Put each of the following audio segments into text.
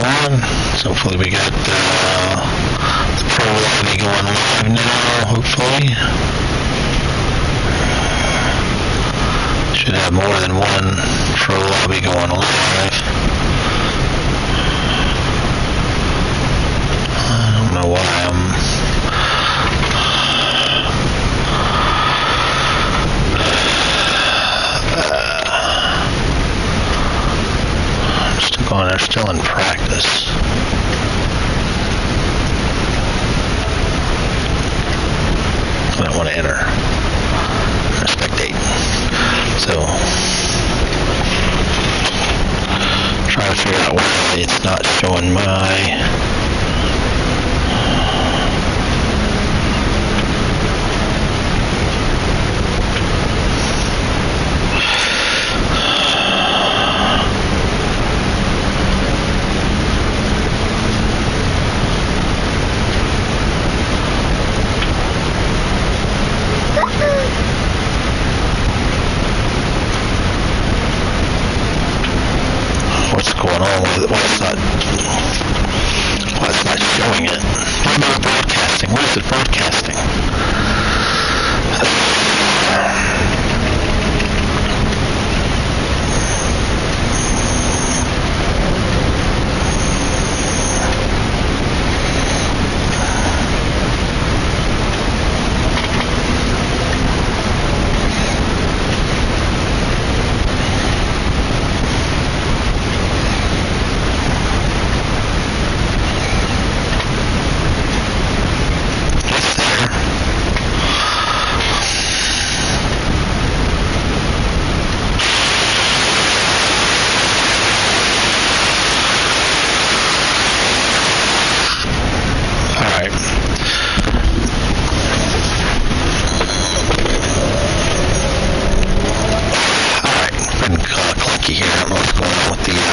on. So hopefully we got the pro lobby going live now, hopefully. Should have more than one pro lobby going live. I don't know why I'm still going, they're still in practice. I don't want to enter or spectate. So trying to figure out why it's not showing my what's going on with it, why it's not showing it. What about broadcasting? What is it broadcasting?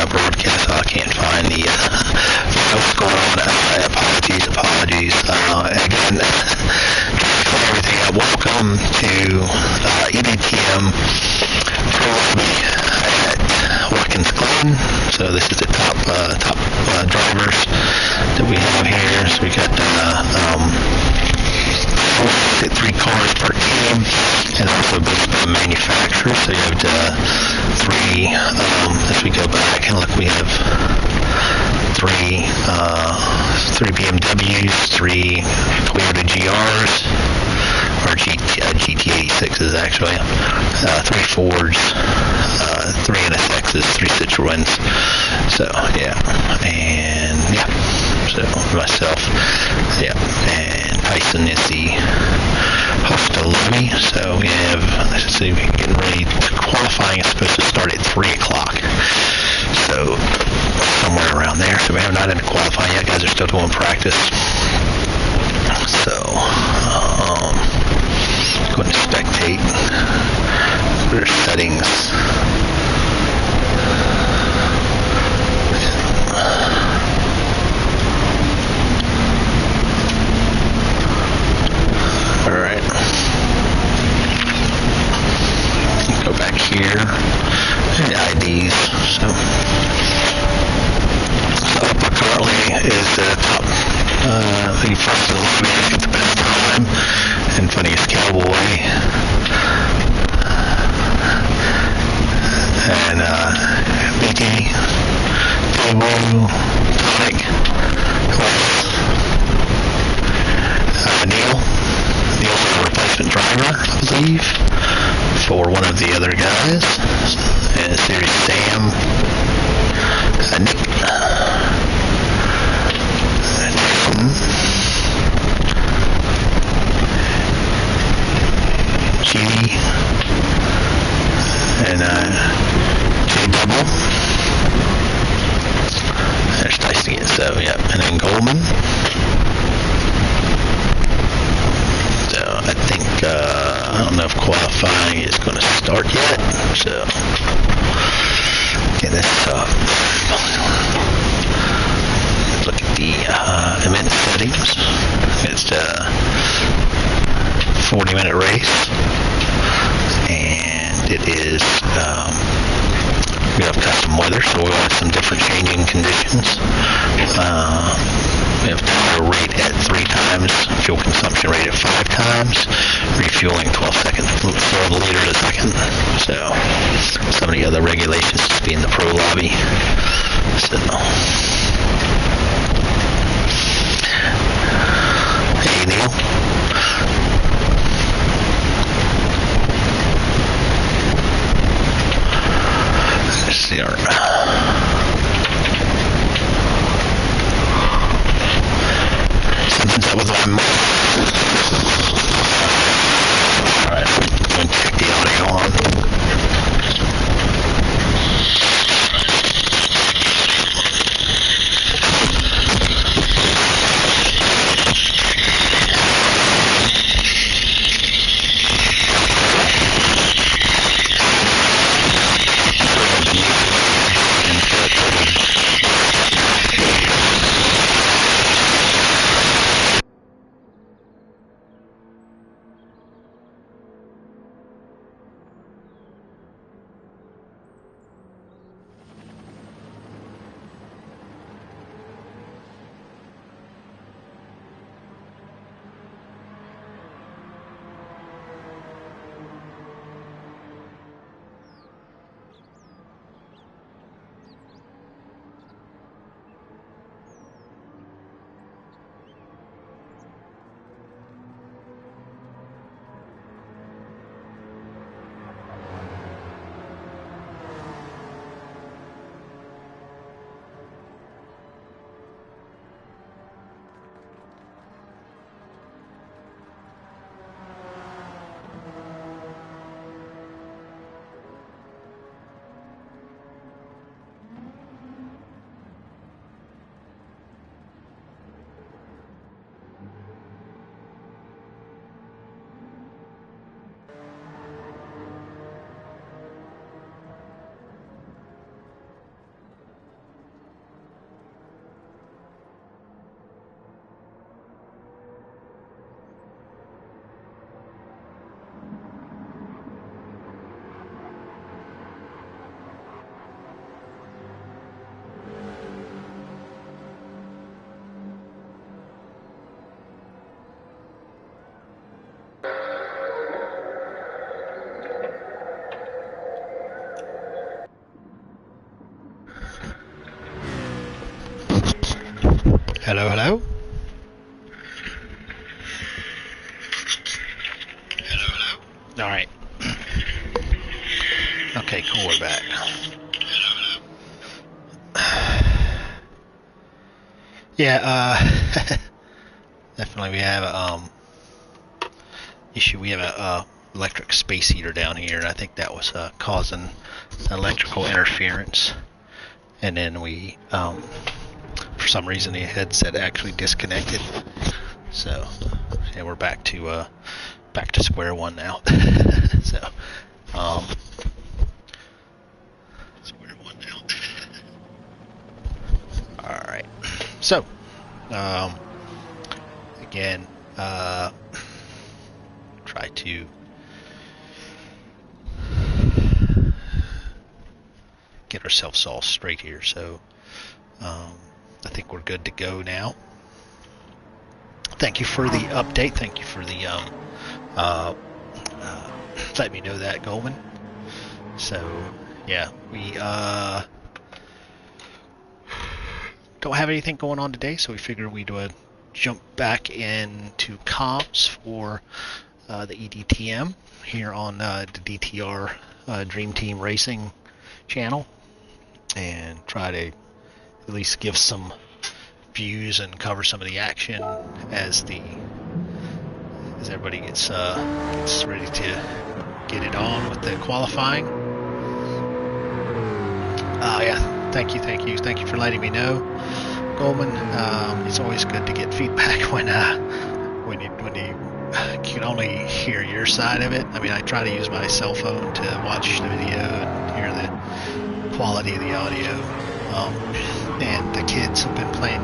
Broadcast. I can't find the what's going on. Apologies. Again, for everything. Welcome to eDTM Pro Lobby at Watkins Glen. So this is the top drivers that we have here. So we got 3 cars per team, and also based on manufacturers. So you have 3, as we go back and look, we have 3 BMWs, 3 Toyota GRs, or GT86s actually, 3 Fords, 3 NSXs, 3 Citroens. So yeah, and yeah, so myself, yeah, and Tyson is the host of lobby. So we have, let's see, we're getting ready. Qualifying is supposed to start at 3 o'clock. So somewhere around there. So we have not into qualifying yet. Guys are still doing practice. So go to spectate. Go to settings. Alright. Go back here. And IDs. So upper currently is the top the first of the lobby, get the best time, and funniest cowboy. And BT, Tobu, Tonic, Neil's a replacement driver, I believe, for one of the other guys. And Series Sam, Nick, G, and J Double. There's Tyson again, so yeah, and then Goldman. So I think I don't know if qualifying is going to start yet. So get this up. Look at the event settings. It's a 40-minute race, and it is We have custom weather, so we'll have some different changing conditions. We have tire rate at 3 times, fuel consumption rate at 5 times, refueling 12 seconds, 12 liters a second. So some of the other regulations just be in the pro lobby. So hey Neil. Let's see our something's up with my mic. Alright, I'm going to check the audio on. Hello, hello. Hello, hello. All right. Okay, cool. We're back. Hello, hello. Yeah. Definitely, we have a issue. We have a electric space heater down here, and I think that was causing electrical interference. And then we, for some reason, the headset actually disconnected. So, yeah, we're back to square one now. So, square one now. All right. So, again, try to get ourselves all straight here. So, I think we're good to go now. Thank you for the update. Thank you for the let me know that, Goldman. So yeah, we don't have anything going on today, so we figured we'd jump back into comms for the eDTM here on the DTR Dream Team Racing channel, and try to at least give some views and cover some of the action as everybody gets ready to get it on with the qualifying. Yeah, thank you for letting me know, Goldman. It's always good to get feedback when you can only hear your side of it. I mean, I try to use my cell phone to watch the video and hear the quality of the audio. And the kids have been playing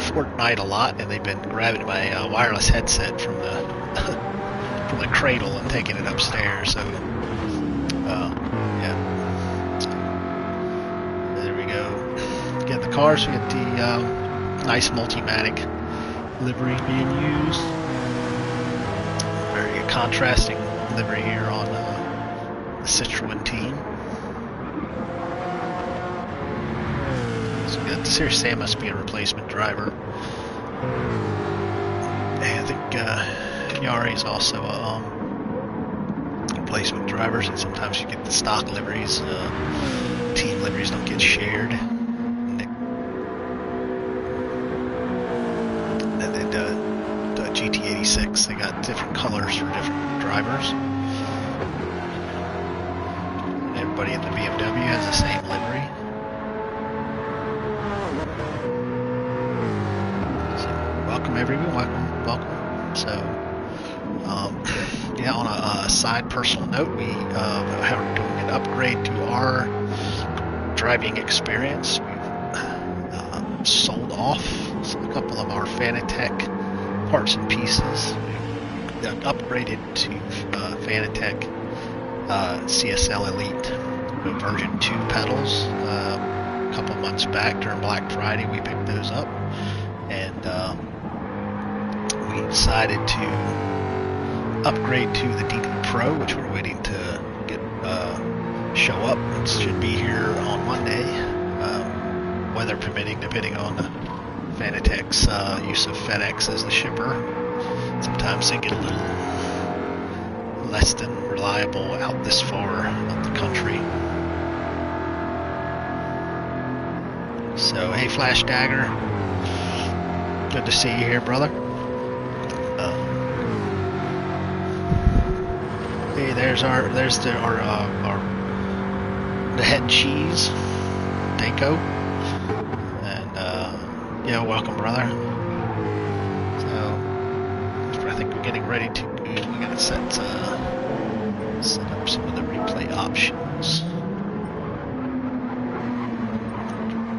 Fortnite a lot, and they've been grabbing my wireless headset from the cradle and taking it upstairs. So, yeah. cars. We got the nice Multimatic livery being used. Very contrasting livery here on the Citroen team. So we got Sirius Sam must be a replacement driver. And I think Yari is also a replacement driver, and sometimes you get the stock liveries. Team liveries don't get shared. And then the GT86, they got different colors for different drivers. And everybody in the BMW has the same livery. So welcome everyone, welcome. So yeah, on a side personal note, we are doing an upgrade to our driving experience. We've sold off a couple of our Fanatec parts and pieces. We upgraded to Fanatec CSL Elite version 2 pedals a couple months back during Black Friday. We picked those up, and we decided to upgrade to the DTR Pro, which we're waiting to get show up. It should be here on Monday, weather permitting, depending on Fanatec's use of FedEx as the shipper. Sometimes they get a little less than reliable out this far up the country. So, hey Flash Dagger, good to see you here, brother. Hey, there's the head cheese, Diako, and yeah, welcome, brother. So I think we're getting ready to. We gotta set up some of the replay options.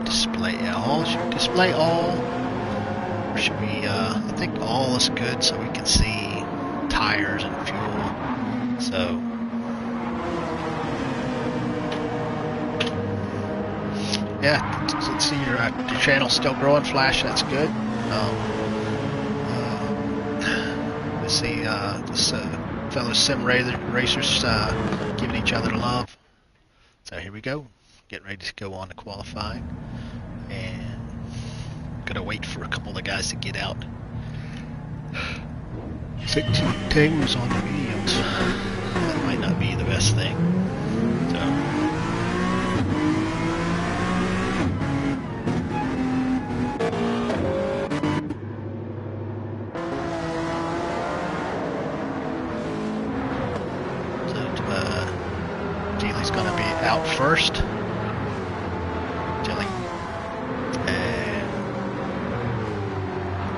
Display all. Should we display all, or should we? I think all is good, so we can see tires and fuel. So yeah, let's see your channel's still growing, Flash. That's good. Let's see this fellow sim racers giving each other love. So here we go, getting ready to go on to qualifying, and gotta wait for a couple of guys to get out. 16 tings on the mediums. That might not be the best thing. So Jelly's going to be out first. Jelly. And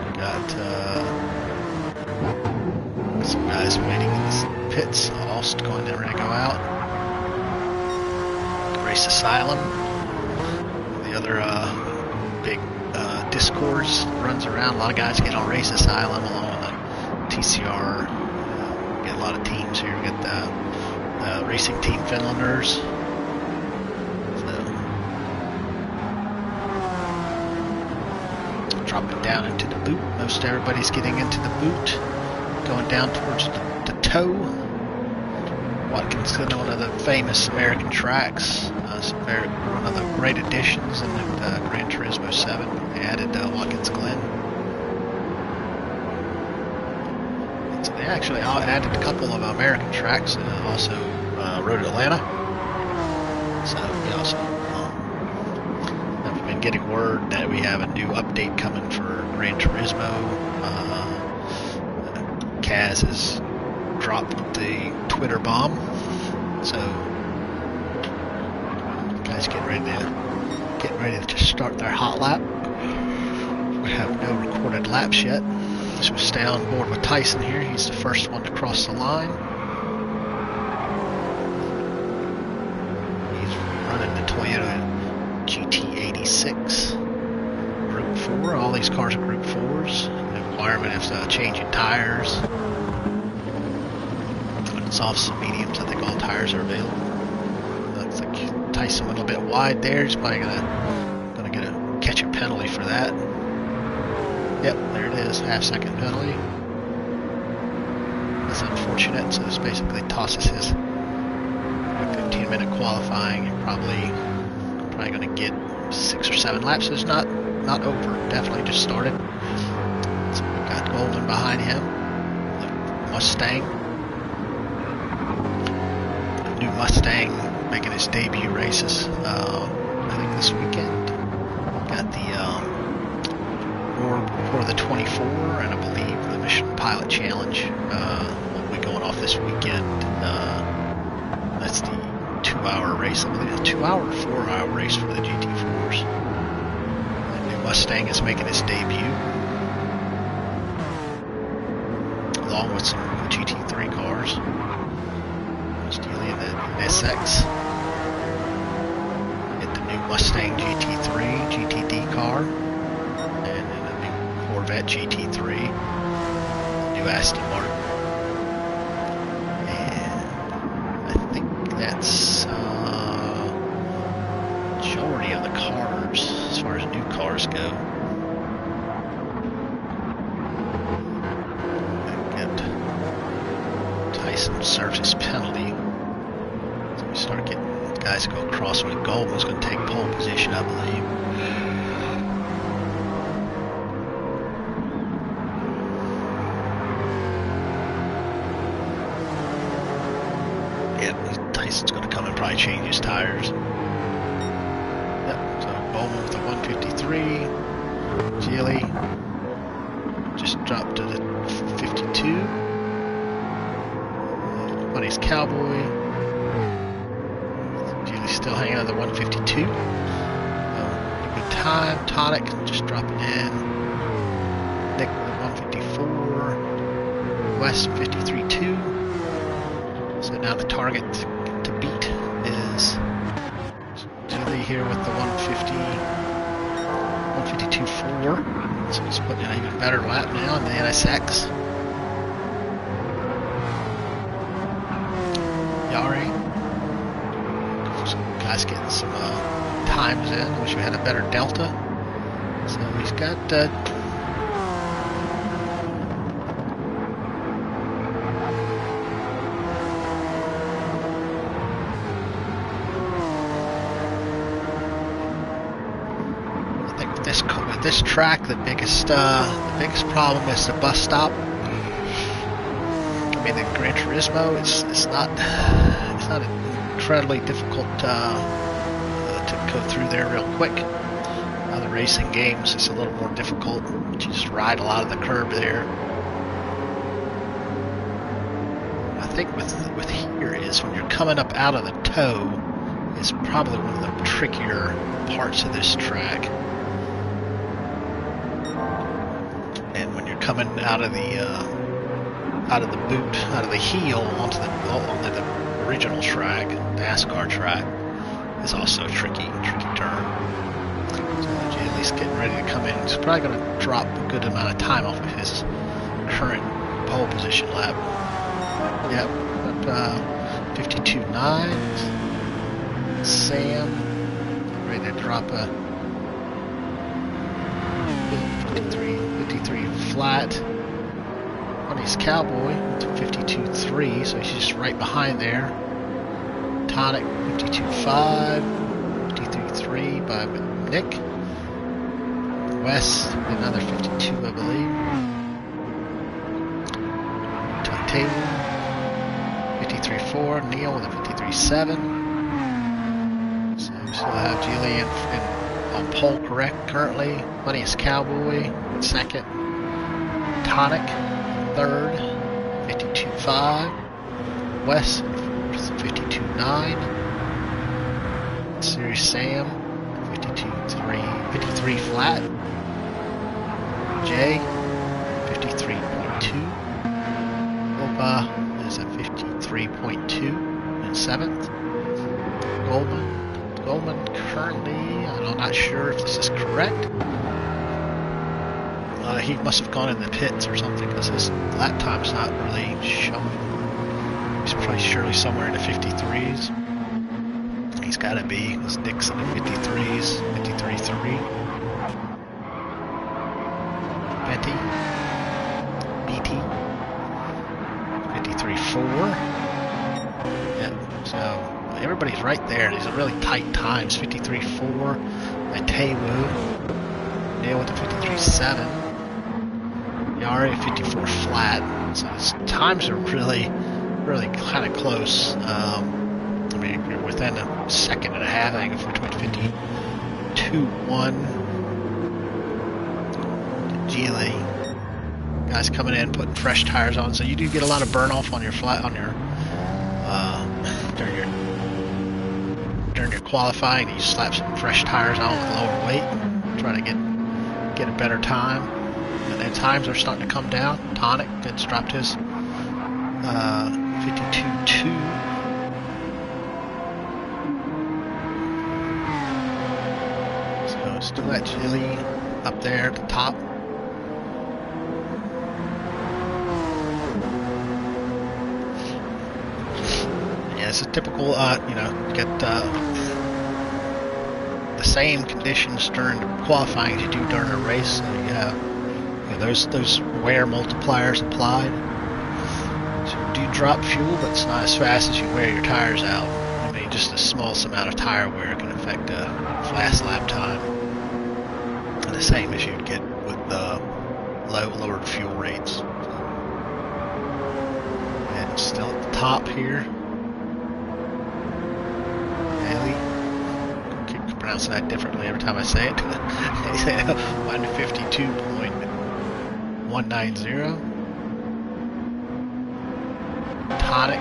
we got some guys waiting in the pits. Almost going to ready to go out. Race Asylum. The other big discourse runs around. A lot of guys get on Race Asylum along with the TCR. Get a lot of teams here. We got the Racing Team Finlanders. So dropping down into the boot. Most everybody's getting into the boot. Going down towards the toe. Watkins is one of the famous American tracks. One of the great additions in the Gran Turismo 7. They added Watkins Glen. And so they actually added a couple of American tracks, and also Road Atlanta. So we also have been getting word that we have a new update coming for Gran Turismo. Kaz has dropped the Twitter bomb, so guys getting ready to start their hot lap. We have no recorded laps yet, so we'll stay on board with Tyson here. He's the first one to cross the line. He's running the Toyota GT86 Group 4. All these cars are Group 4s. The requirement is changing tires. Softs and mediums, I think all tires are available. Looks like Tyson went a little bit wide there. He's probably gonna catch that. Yep, there it is, half-second penalty. That's unfortunate, so this basically tosses his 15-minute qualifying. You're probably going to get 6 or 7 laps. So it's not over, definitely just started. So we've got Golden behind him, the Mustang. The new Mustang making its debut races, I think this weekend. Got the for the 24, and I believe the Mission Pilot Challenge will be going off this weekend. That's the 2-hour race. I believe it's a 2-hour or 4-hour race for the GT4s. The new Mustang is making its debut, along with some GT3 cars. Steely in the SX. Get the new Mustang GT3, GTD car, and then a new Corvette GT3, new Aston Martin. And I think that's majority of the cars as far as new cars go. Get Tyson serves his penalty. So we start getting guys to go across with Goldman's going to take pole position, I believe. Tyson's going to come and probably change his tires. Yep, so Bowman with the 153. Gilly just dropped to the 52. Buddy's Cowboy. Gilly's still hanging on the 152. Good time. Tonic just dropping in. Nick with the 154. West 53.2. So now the target to beat is Gilly here with the 152.4. So he's putting in an even better lap now in the NSX. Yari. Some guys getting some times in. Wish we had a better Delta. So he's got this track, the biggest problem is the bus stop. I mean, the Gran Turismo, it's not incredibly difficult to go through there real quick. Other racing games, it's a little more difficult, but you just ride a lot of the curb there. I think with here is when you're coming up out of the toe is probably one of the trickier parts of this track. Coming out of the boot, out of the heel onto the original track, NASCAR track, is also a tricky turn. So at least getting ready to come in. He's probably going to drop a good amount of time off of his current pole position lap. Yep, 52.9. Sam ready to drop a 53 flat. Funny's Cowboy to 52.3, so he's just right behind there. Tonic 52.5, 53.3 by Nick. West another 52, I believe. Table 53.4. Neil with a 53.7. So we still have Julie on pole correct currently. Funniest Cowboy second. Tonic third, 52.5. West 52.9. Series Sam 53 flat. Jay 53.2. Opa is at 53.2 in seventh. Goldman currently, I'm not sure if this is correct. He must have gone in the pits or something because his lap time's not really showing. He's probably surely somewhere in the 53s. He's got to be, because Nick's in the 53s, 53.3. BT, 53.4. Yeah, so everybody's right there. These are really tight times. 53.4. And Taewoo, Neil with the 53.7. Yari 54 flat. So these times are really kind of close. I mean, you're within a second and a half, I think, between 52.1. Geely. Guys coming in, putting fresh tires on. So you do get a lot of burn off on your during your qualifying. You slap some fresh tires on with lower weight, try to get a better time. And their times are starting to come down. Tonic just dropped his 52.2. So still got Geely up there at the top. Yeah, it's a typical, get the same conditions during qualifying as you do during a race. So you have those wear multipliers applied. So you do drop fuel, but it's not as fast as you wear your tires out. I mean, just the smallest amount of tire wear can affect a fast lap time. And the same as you'd get with the lowered fuel rates. And it's still at the top here. Haley. Keep pronouncing that differently every time I say it. 152.190. Tonic,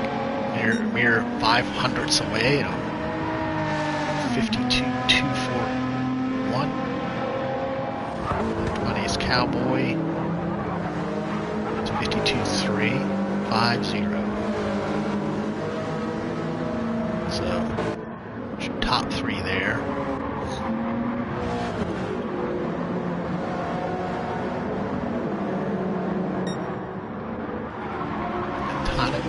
mere 500ths away, 52.241. 20's Cowboy. It's 52.350. So, top three there. Tonic.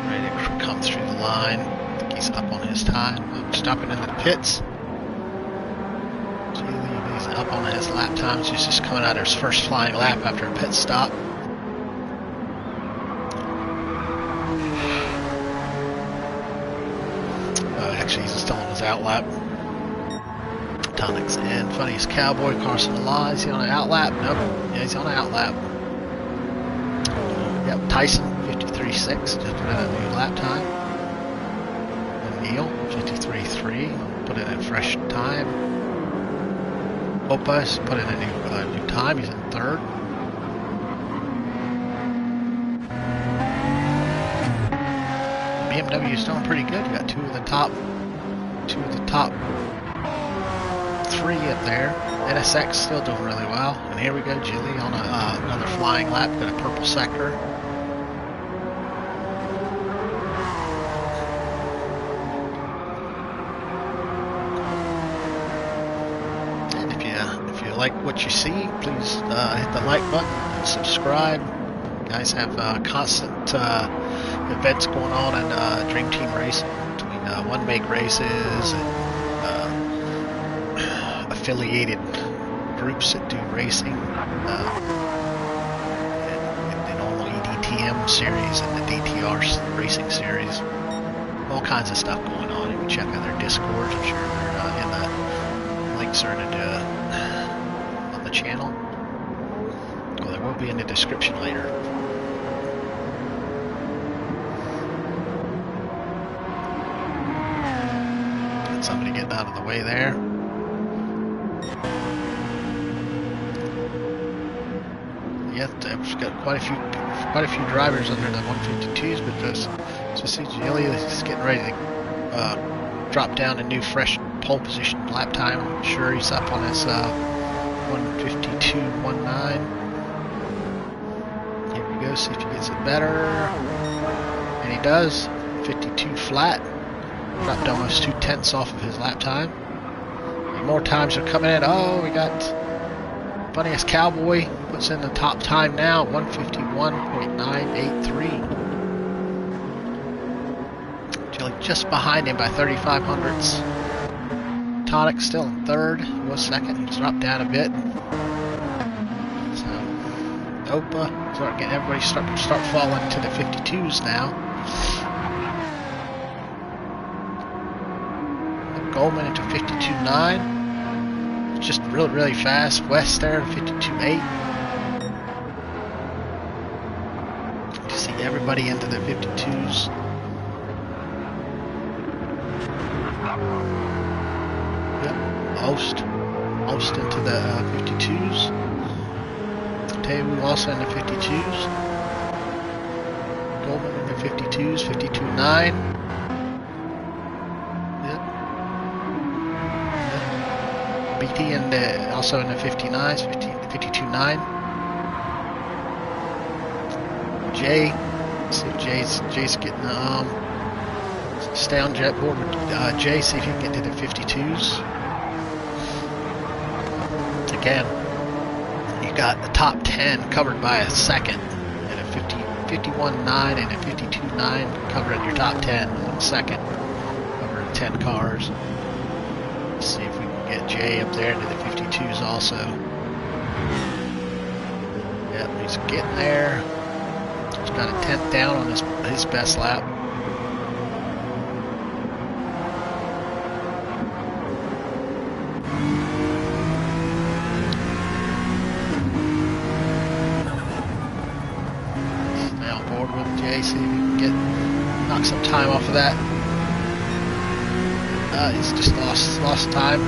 Ready to come through the line. I think he's up on his time. Stopping into the pits. He's up on his lap times. He's just coming out of his first flying lap after a pit stop. Actually, he's still on his out lap. Tonic's in. Funniest Cowboy, Carson Law. Is he on an out lap? Nope. Yeah, he's on an out lap. Yep, Tyson, 53.6. Just put in a new lap time. And Neil, 53.3. Put in a fresh time. Opus put in a new time. He's in third. BMW is doing pretty good. You got two of the top three up there. NSX still doing really well. And here we go, Geely on another flying lap. Got a purple sector. And if you like what you see, please hit the like button and subscribe. You guys have constant events going on in Dream Team Racing between One Make Races and affiliated groups that do racing, and the normal eDTM series and the DTR racing series. All kinds of stuff going on. You can check out their Discords. I'm sure they're in the links are on the channel. Well, they will be in the description later. Somebody getting out of the way there. Yeah, we've got quite a few drivers under the 152s, but just see Geely is getting ready to drop down a new fresh pole position lap time. I'm sure he's up on his 152.19. Here we go, see if he gets it better. And he does. 52 flat. Dropped almost 2/10 off of his lap time. And more times are coming in. Oh, we got Funniest Cowboy puts in the top time now, 151.983. Geely just behind him by 3,500ths. Tonic still in third. He was second. He's dropped down a bit. Opa. Everybody start falling to the 52s now. Goldman into 52.9. Just really fast. West there, 52.8. You see everybody into the 52s. Yep, most into the 52s. Taewoo also in the 52s. Goldman in the 52s, 52.9. BT also in the 59s, 52.9. Jay, see if Jay's getting the stay on jet board with Jay. See if you can get to the 52s. Again, you got the top 10 covered by a second, and a 51.9 and a 52.9 covering your top 10 in 1 second over 10 cars. Let's see if we can get Jay up there into the 52s also. Yep, he's getting there. He's got a 10th down on his best lap. Stay on board with Jay, see if we can knock some time off of that. He's just lost time.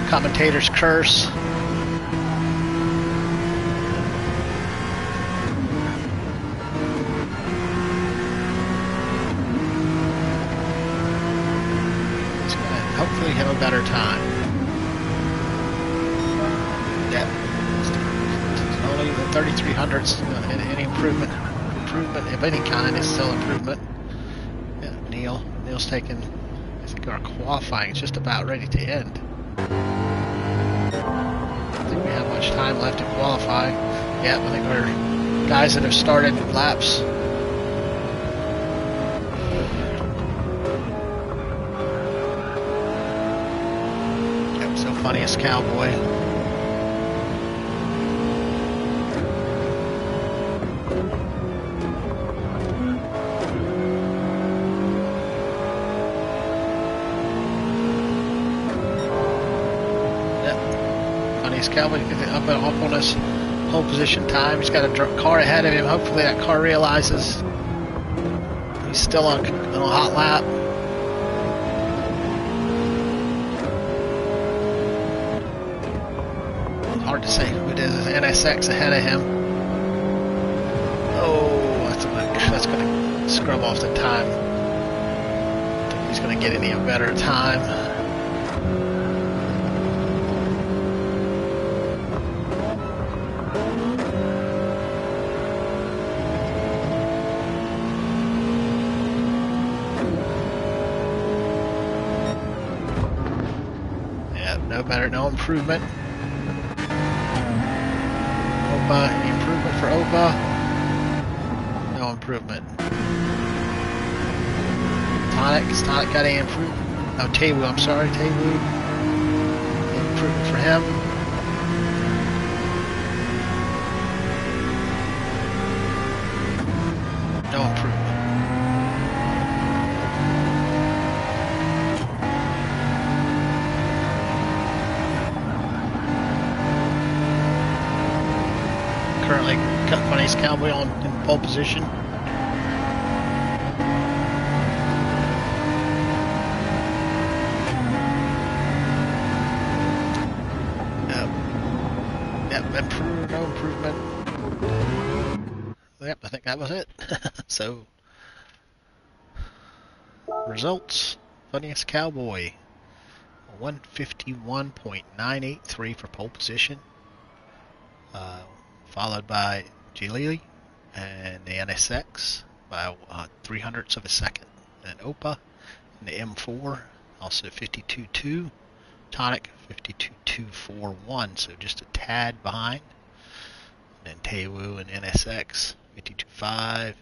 Commentator's curse. He's gonna hopefully have a better time. Yeah. It's only the 3300s. Any improvement of any kind is still improvement. Yeah, Neil's taking. I think our qualifying is just about ready to end. I don't think we have much time left to qualify. Yeah, I think we're guys that have started laps. Yep, so funniest cowboy. Cowboy up on his pole position time. He's got a car ahead of him. Hopefully that car realizes he's still on a hot lap. Hard to say who it is. NSX ahead of him. Oh, that's going to scrub off the time. I don't think he's going to get any better time. No improvement. Opa, any improvement for Opa? No improvement. Tonic got any improvement? Oh, Taewoo, I'm sorry, Taewoo. Any improvement for him? No improvement. Currently, Funniest Cowboy in pole position. Yep, no improvement. Yep, I think that was it. So, results: Funniest Cowboy, 151.983 for pole position. Followed by Jalili and the NSX by 0.03 of a second. And Opa and the M4 also 52.2. Tonic 52.241, so just a tad behind. And then Taewoo and NSX 52.5.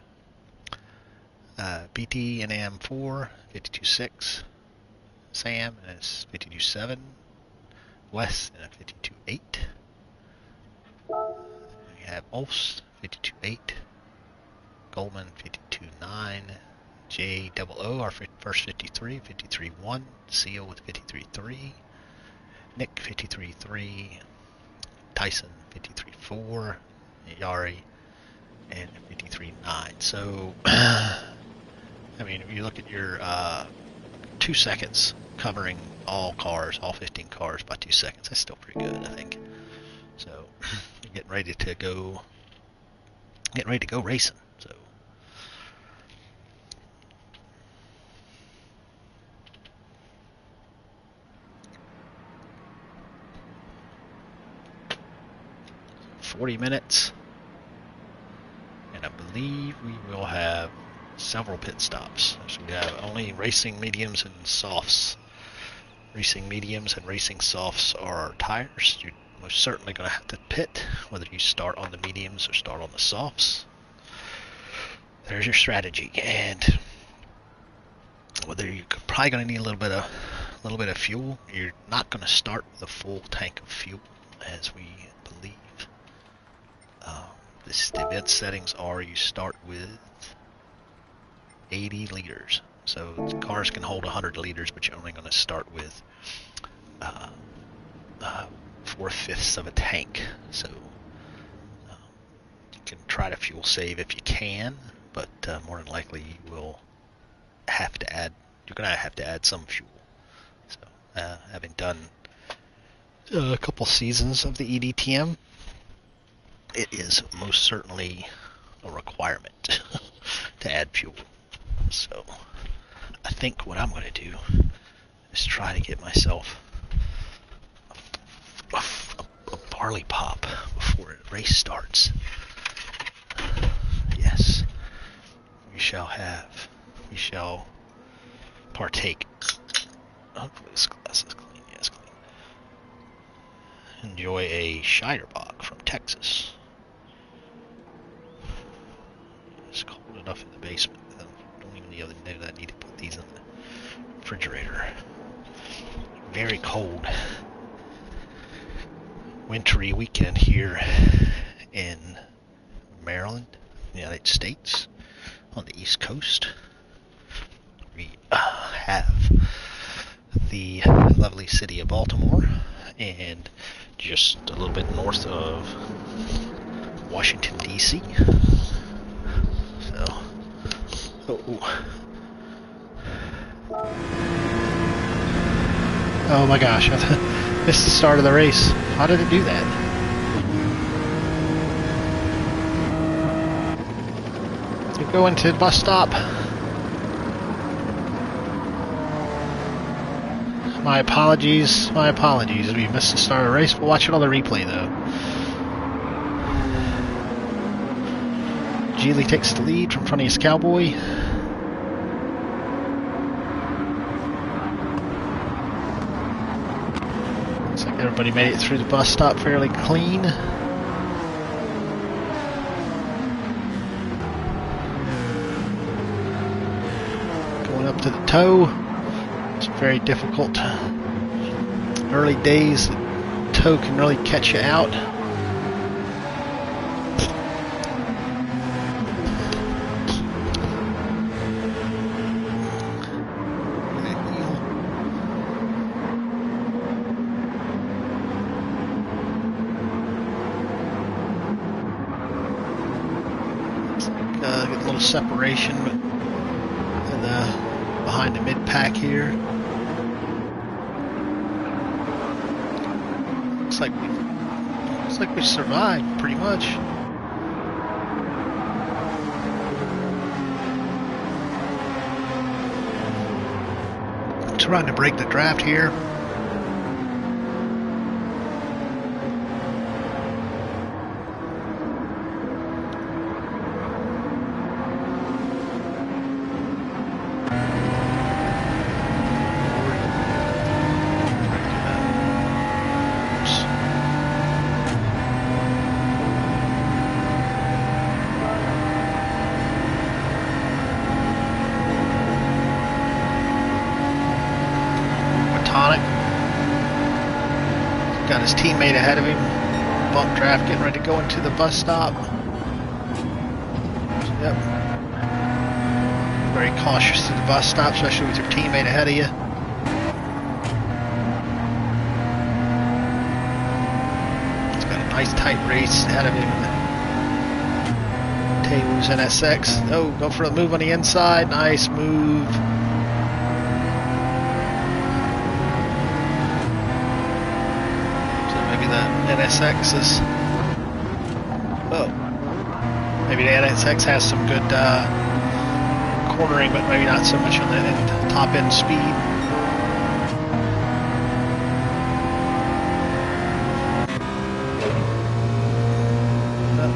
BT and M4 52.6. Sam is 52.7. Wes in a 52.8. We have Ulst 52.8, Goldman 52.9, JOO our first 53.1, Seal with 53.3, Nick 53.3, Tyson 53.4, Yari and 53.9. So, I mean, if you look at your 2 seconds covering all cars, all 15 cars by 2 seconds, that's still pretty good, I think. So, getting ready to go racing. So, $40 minutes, and I believe we will have several pit stops. So we have only racing mediums and softs. Racing mediums and racing softs are our tires. You're most certainly going to have to pit, whether you start on the mediums or start on the softs. There's your strategy, and whether you're probably going to need a little bit of fuel. You're not going to start with a full tank of fuel, as we believe. The event settings are you start with 80 liters. So the cars can hold 100 liters, but you're only going to start with 4/5 of a tank. So you can try to fuel save if you can, but more than likely you will have to add. You're going to have to add some fuel. So having done a couple seasons of the eDTM, it is most certainly a requirement to add fuel. So I think what I'm going to do is try to get myself a barley pop before the race starts. Yes, we shall partake. Hopefully this glass is clean. Yes, clean. Enjoy a Scheiderbach from Texas. It's cold enough in the basement. I don't even know that I need to put these in the refrigerator. Very cold, wintry weekend here in Maryland, United States, on the East Coast. We have the lovely city of Baltimore, and just a little bit north of Washington, D.C. So, oh my gosh, I missed the start of the race. How did it do that? We're going to the bus stop. My apologies. We missed the start of the race. We'll watch it on the replay though. Geely takes the lead from Funniest Cowboy. Looks like everybody made it through the bus stop fairly clean. Going up to the toe. It's very difficult. Early days, the toe can really catch you out. Get a little separation behind the mid-pack here. Looks like we survived pretty much. Trying to break the draft here. Got his teammate ahead of him. bump draft, getting ready to go into the bus stop. Yep. Very cautious to the bus stop, especially with your teammate ahead of you. He's got a nice tight race ahead of him. Taylor's NSX. Oh, go for the move on the inside. Nice move. So maybe the NSX is... Oh. Maybe the NSX has some good cornering, but maybe not so much on the top end speed.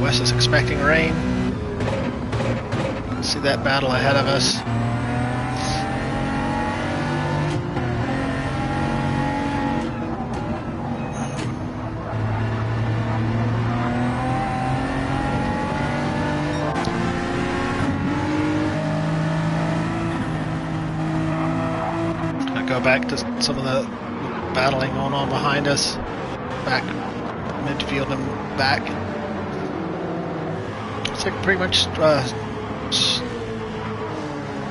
Wes is expecting rain. See that battle ahead of us. Gonna go back to some of the battling going on behind us. Back midfield and back. It's like pretty much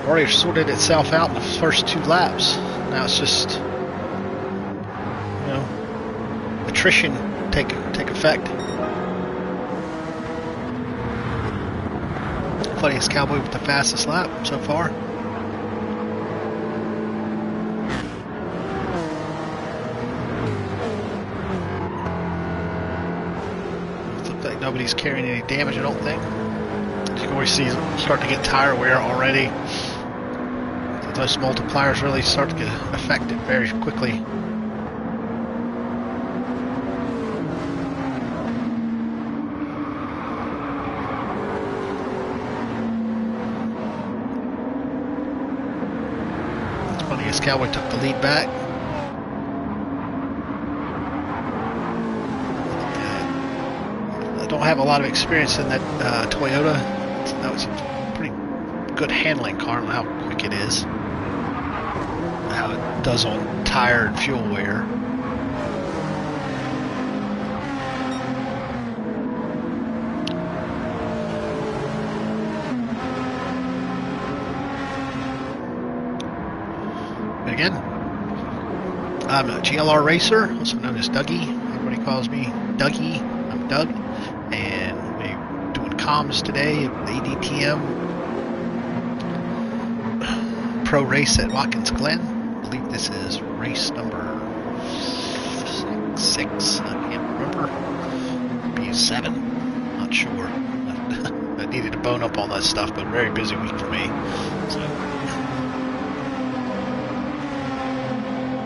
already sorted itself out in the first 2 laps. Now it's just, you know, attrition take effect. Funniest Cowboy with the fastest lap so far. Looks like nobody's carrying any damage, I don't think. You can always see starting to get tire wear already. Those multipliers really start to get affected very quickly. It's funny as Cowboy took the lead back. I don't have a lot of experience in that Toyota. That was a pretty good handling car. I don't know how quick it is. How it does on tire and fuel wear. And again, I'm a GLR racer, also known as Dougie. Everybody calls me Dougie. I'm Doug, and we're doing comms today with the eDTM Pro race at Watkins Glen. I believe this is race number 6. I can't remember. Maybe 7. Not sure. I needed to bone up all that stuff, but very busy week for me. So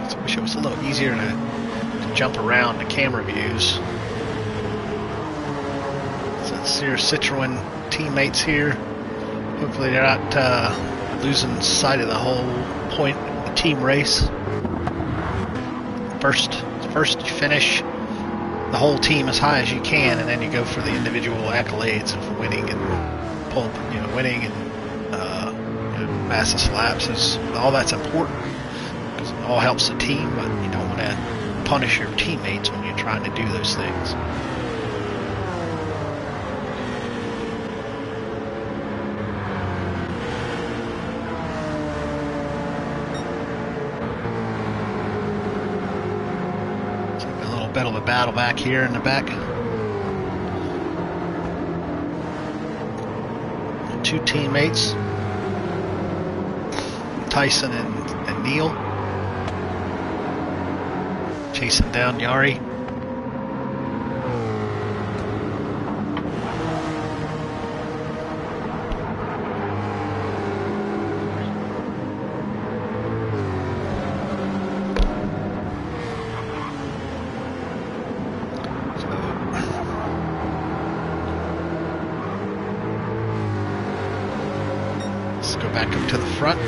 I wish it was a little easier to jump around the camera views. So it's your Citroen teammates here. Hopefully they're not losing sight of the whole point of the team race. First you finish the whole team as high as you can, and then you go for the individual accolades of winning and winning and fastest laps. All that's important because it all helps the team, but you don't want to punish your teammates when you're trying to do those things. Bit of a battle back here in the back. 2 teammates, Tyson and Neil, chasing down Yari. Back up to the front.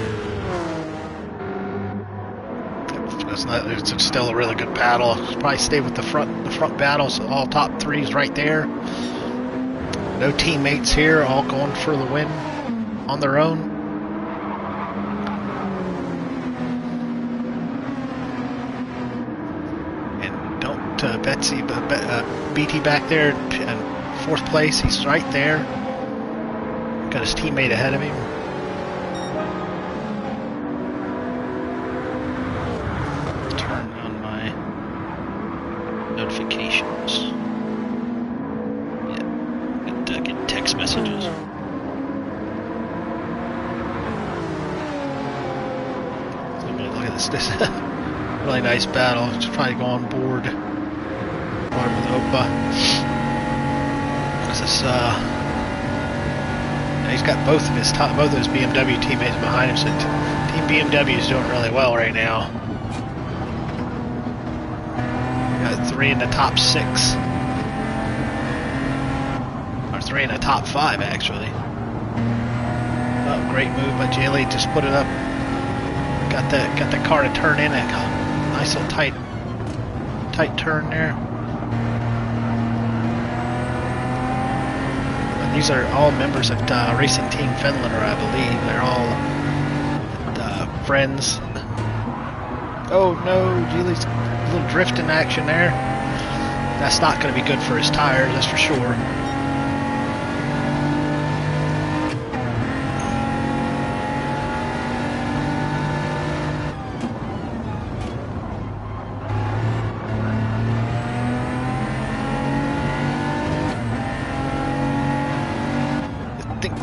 It's still a really good battle. Probably stay with the front battles. All top 3s right there. No teammates here, all going for the win on their own. And don't Betsy, BT back there in 4th place. He's right there. Got his teammate ahead of him. Turn on my notifications. Yeah, get text messages. Look at this really nice battle. Just trying to go on board with Opa. This is he's got both of his BMW teammates behind him, so Team BMW is doing really well right now. Got 3 in the top 6, or 3 in the top 5 actually. Oh, great move by Jaylee. Just put it up. Got the car to turn in. A nice little tight turn there. And these are all members of Racing Team Finlander, I believe. They're all friends. Oh no, Jaylee's a little drifting action there. That's not going to be good for his tires, that's for sure.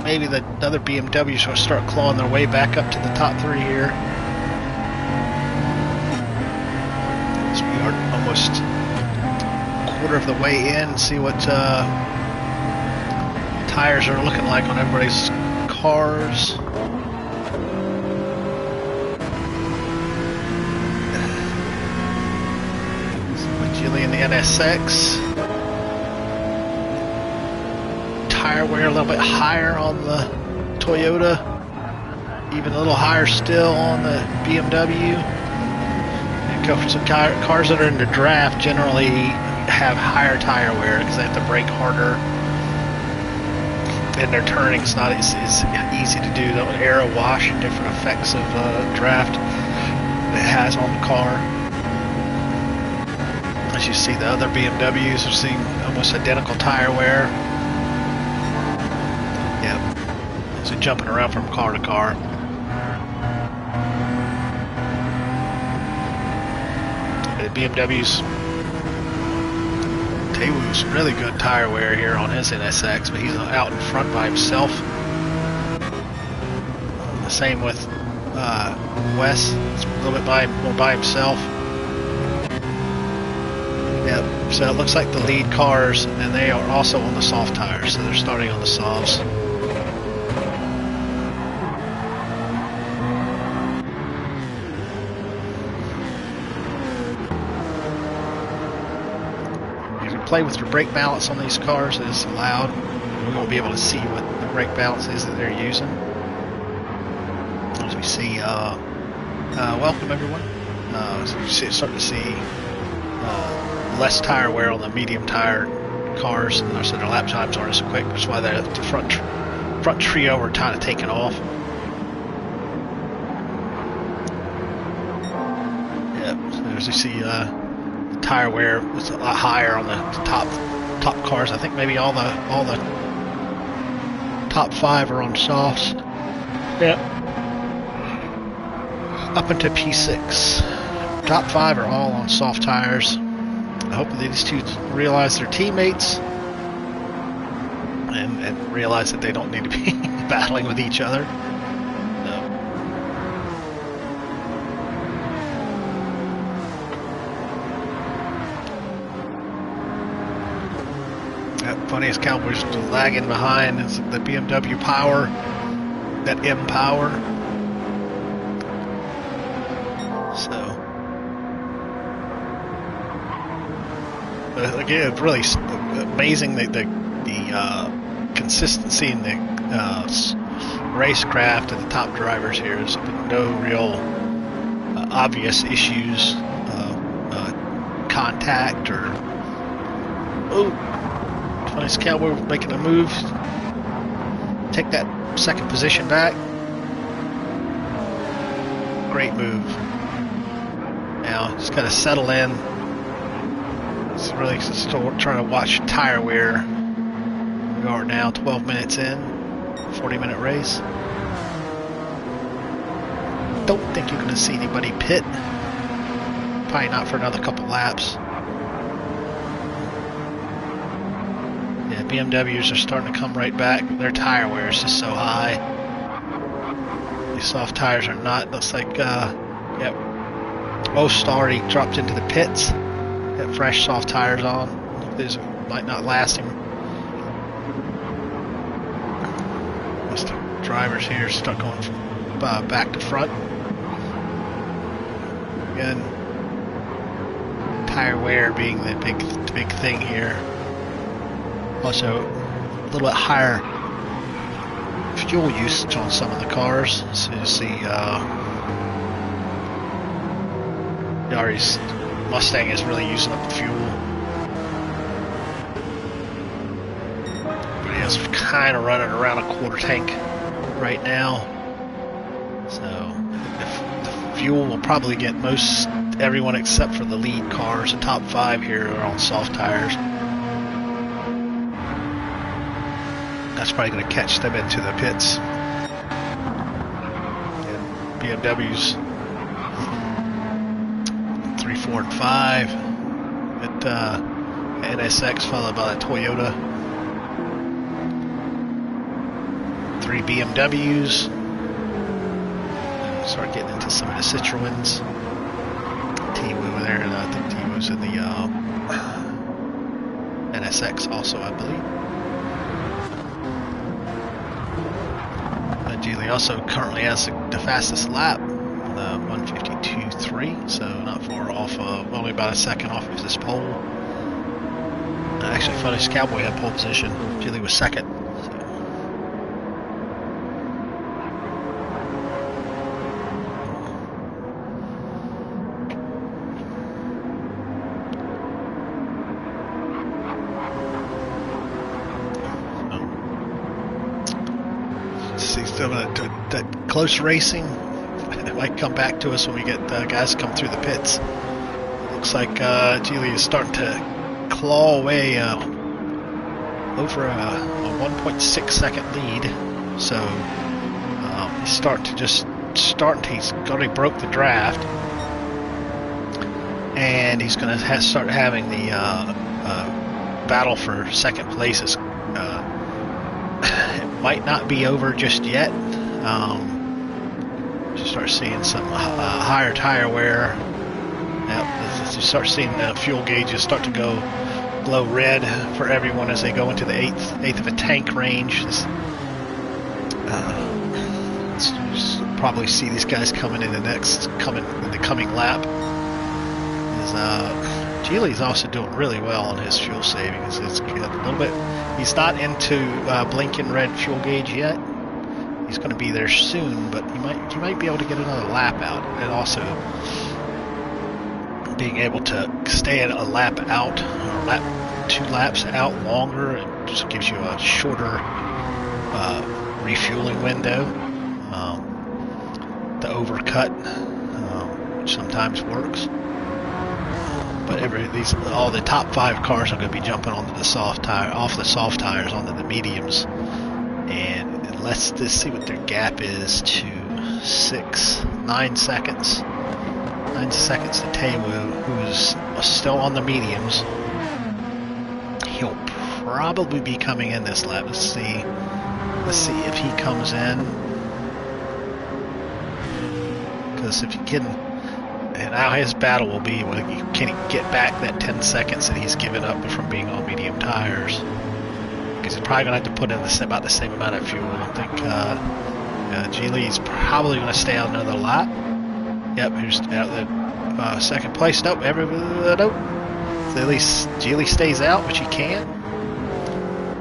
Maybe the other BMWs will start clawing their way back up to the top 3 here. So we are almost a quarter of the way in. See what tires are looking like on everybody's cars. Jilly in the NSX. Tire wear a little bit higher on the Toyota, even a little higher still on the BMW. And go for some cars that are in the draft generally have higher tire wear because they have to brake harder, and their turning's not as easy to do. The aero wash and different effects of draft that it has on the car. As you see, the other BMWs are seeing almost identical tire wear. Yep. So jumping around from car to car. The BMW's Taewoo's really good tire wear here on his NSX, but he's out in front by himself. The same with Wes. It's a little bit more by himself. Yep. So it looks like the lead cars, and they are also on the soft tires, so they're starting on the softs. Play with your brake balance on these cars is allowed. We won't be able to see what the brake balance is that they're using. As we see, welcome everyone. So you starting to see less tire wear on the medium tire cars, and so their lap times aren't as quick. That's why the front trio are kind of taking off. Yep. So as you see, tire wear is a lot higher on the top cars. I think maybe all the top 5 are on softs. Yep. Up into P6. Top 5 are all on soft tires. I hope that these two realize their teammates and realize that they don't need to be battling with each other. Funny as Cowboys lagging behind. It's the BMW power, that M power. So, again, it's really amazing the consistency in the racecraft of the top drivers here. There's been no real obvious issues, contact or Nice Cowboy making a move. Take that second position back. Great move. Now just got to settle in. really still trying to watch tire wear. We are now 12 minutes in, 40-minute race. Don't think you're going to see anybody pit. Probably not for another couple laps. Yeah, BMWs are starting to come right back. Their tire wear is just so high. These soft tires are not. Looks like, yep. Most already dropped into the pits. Got fresh soft tires on. These might not last him. Most drivers here start going from back to front. Again, tire wear being the big thing here. Also, a little bit higher fuel usage on some of the cars. So you see, Yari's Mustang is really using up the fuel. But he is kind of running around a quarter tank right now. So the fuel will probably get most everyone except for the lead cars. The top 5 here are on soft tires. That's probably going to catch them into the pits. And BMWs 3, 4, and 5 at NSX, followed by the Toyota. 3 BMWs. And start getting into some of the Citroens. T-Woo there, and I think T-Woo's in the NSX also, I believe. Geely also currently has the fastest lap, 1:52.3, so not far off, only about a second off of this pole. Actually, funniest Cowboy had pole position. Geely was second. Still going to do that close racing. It might come back to us when we get guys come through the pits. Looks like Geely is starting to claw away over a 1.6 second lead. So he's starting to he's already broke the draft, and he's going to start having the battle for second place. Might not be over just yet. You start seeing some higher tire wear. You start seeing the fuel gauges start to glow red for everyone as they go into the eighth of a tank range. You'll probably see these guys coming in the coming lap. Geely's also doing really well on his fuel savings. It's good. A little bit. He's not into blinking red fuel gauge yet. He's going to be there soon, but he might be able to get another lap out. And also, being able to stay at a lap out, or 2 laps out longer, it just gives you a shorter refueling window. The overcut, which sometimes works. But all the top 5 cars are going to be jumping onto the soft tires onto the mediums, and let's just see what their gap is to 9 seconds. 9 seconds to Taewoo, who's still on the mediums. He'll probably be coming in this lap. Let's see if he comes in, because if he can. And now his battle will be, can he get back that 10 seconds that he's given up from being on medium tires? Because he's probably going to have to put in about the same amount of fuel. I think Geely's probably going to stay on another lap. Yep, here's out the second place. Nope, nope. So at least Geely stays out, which he can.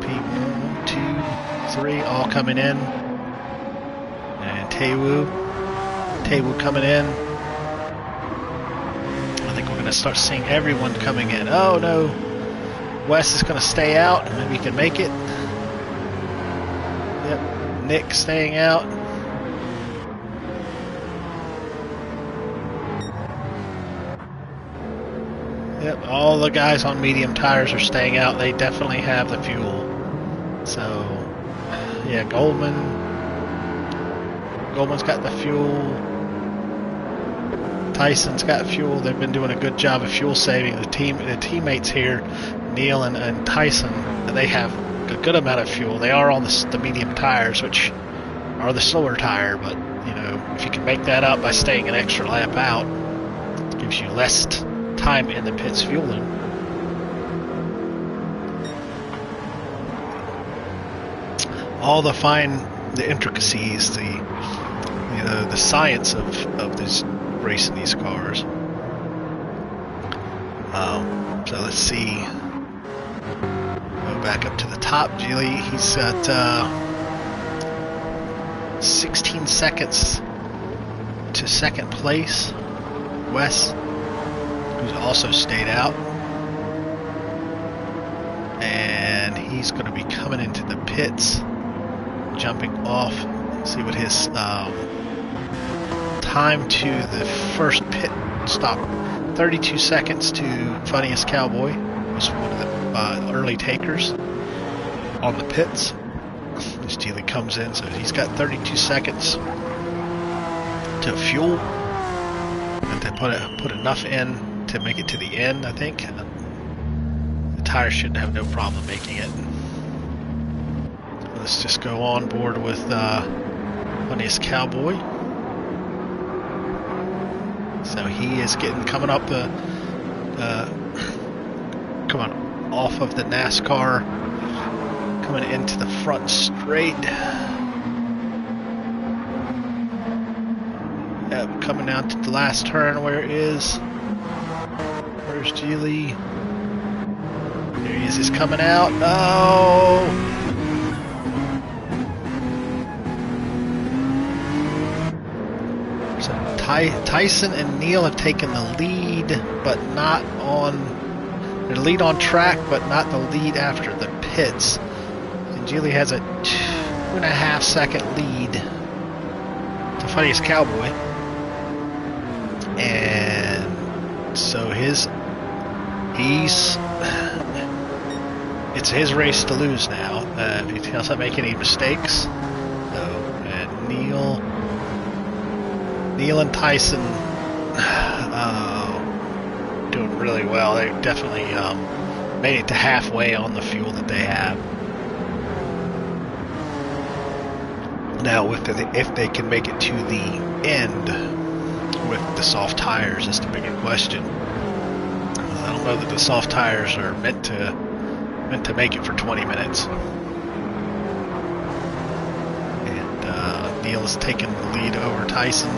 P1, 2, 3, all coming in. And Taewoo coming in. To start seeing everyone coming in. Oh no, Wes is going to stay out. Maybe he can make it. Yep, Nick staying out. Yep, Yep, all the guys on medium tires are staying out. They definitely have the fuel. So, yeah, Goldman's got the fuel. Tyson's got fuel. They've been doing a good job of fuel saving. The teammates here, Neil and Tyson, they have a good amount of fuel. They are on the medium tires, which are the slower tire, but you know, if you can make that up by staying an extra lap out, it gives you less time in the pits fueling. All the intricacies, the science of this racing these cars. So let's see. Go back up to the top. Geely, he's got 16 seconds to second place. Wes, who's also stayed out, and he's going to be coming into the pits, jumping off. Let's see what his time to the first pit stop. 32 seconds to Funniest Cowboy, was one of the early takers on the pits. This Geely comes in, so he's got 32 seconds to fuel. But they put enough in to make it to the end, I think. The tires should have no problem making it. Let's just go on board with Funniest Cowboy. So he is coming up coming off of the NASCAR, coming into the front straight. Yep, coming down to the last turn. Where's Geely? There he is. He's coming out. Oh! So Tyson and Neil have taken the lead, but not on the lead on track, but not the lead after the pits. And Geely has a 2.5 second lead to Funniest Cowboy. And so it's his race to lose now. If he doesn't make any mistakes. So, and Neil and Tyson doing really well. They definitely made it to halfway on the fuel that they have. Now, if they can make it to the end with the soft tires is the bigger question. I don't know that the soft tires are meant to make it for 20 minutes. And Neil is taking the lead over Tyson.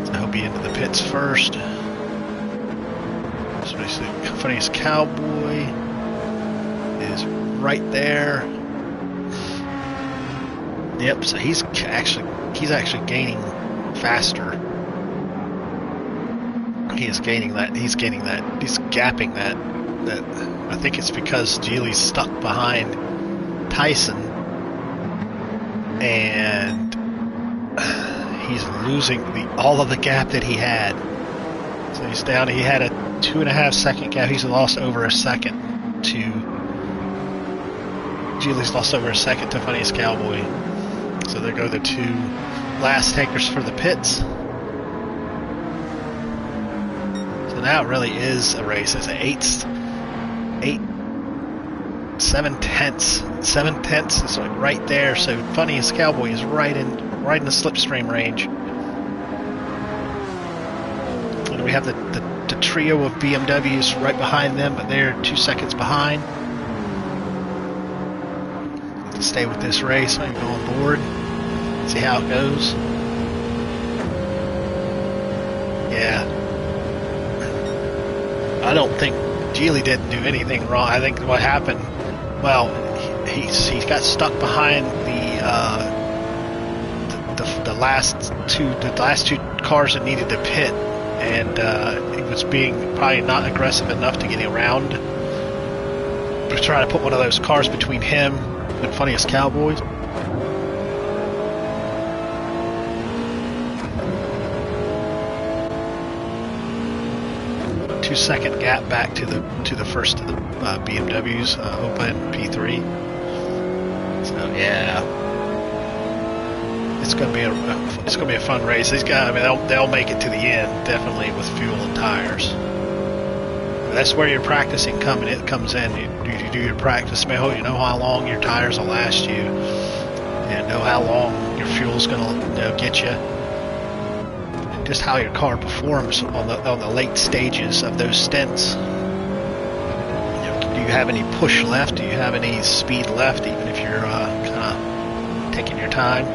So he'll be into the pits first. So the Funniest Cowboy is right there. Yep, so he's actually gaining faster. He's gapping that. I think it's because Geely's stuck behind Tyson, and he's losing all of the gap that he had. So he's down. He had a 2.5 second gap. He's lost over a second to Geely's lost over a second to Funniest Cowboy. So there go the two last takers for the pits. So now it really is a race. It's an 7/10. It's like right there. So Funniest Cowboy is right in the slipstream range. And we have the trio of BMWs right behind them, but they're 2 seconds behind. To stay with this race, maybe go on board, see how it goes. Yeah. I don't think Geely didn't do anything wrong. I think what happened, well, he got stuck behind the last two cars that needed to pit, and he was being probably not aggressive enough to get around. To try to put one of those cars between him and Funniest Cowboys. 2 2-second gap back to the first of the BMWs, open P3. So yeah, it's gonna be a fun race. These guys, I mean, they'll make it to the end, definitely, with fuel and tires. That's where your practicing comes in. You do your practice. You know how long your tires will last you, and know how long your fuel's gonna get you. Just how your car performs on the late stages of those stints. Do you have any push left? Do you have any speed left, even if you're kind of taking your time?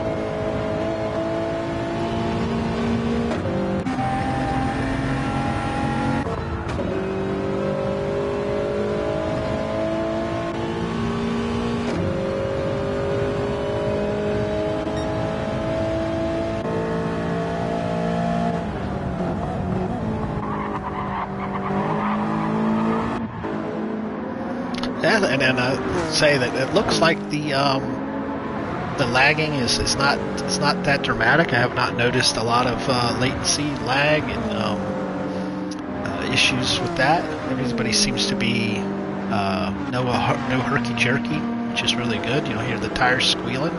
And then say that it looks like the lagging is not that dramatic. I have not noticed a lot of latency, lag, and issues with that. Everybody seems to be no herky jerky, which is really good. You don't hear the tires squealing.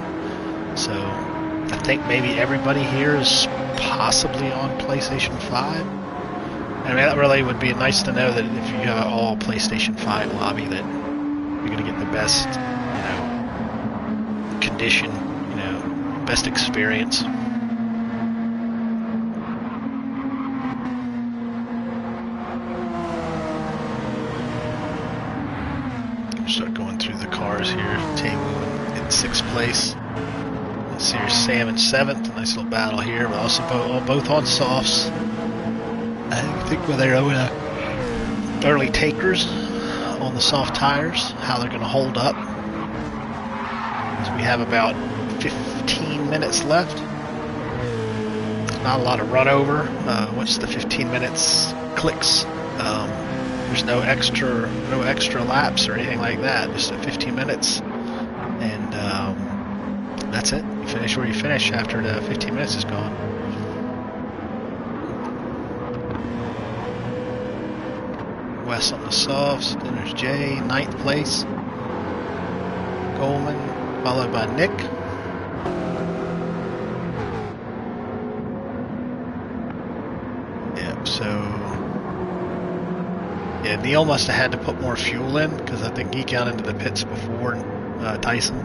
So I think maybe everybody here is possibly on PlayStation 5. I mean, that really would be nice to know that if you have an all PlayStation 5 lobby, that you're going to get the best, condition, best experience. Start going through the cars here. Tamu in 6th place. Series Sam in 7th. A nice little battle here. But also both on softs. I think where they're early takers on the soft tires, how they're going to hold up. So we have about 15 minutes left. Not a lot of run over. Once the 15 minutes clicks, there's no extra laps or anything like that. Just 15 minutes, and that's it. You finish where you finish after the 15 minutes is gone. Wes on the softs, then there's Jay, 9th place. Coleman, followed by Nick. Yep, so yeah, Neil must have had to put more fuel in, because I think he got into the pits before Tyson.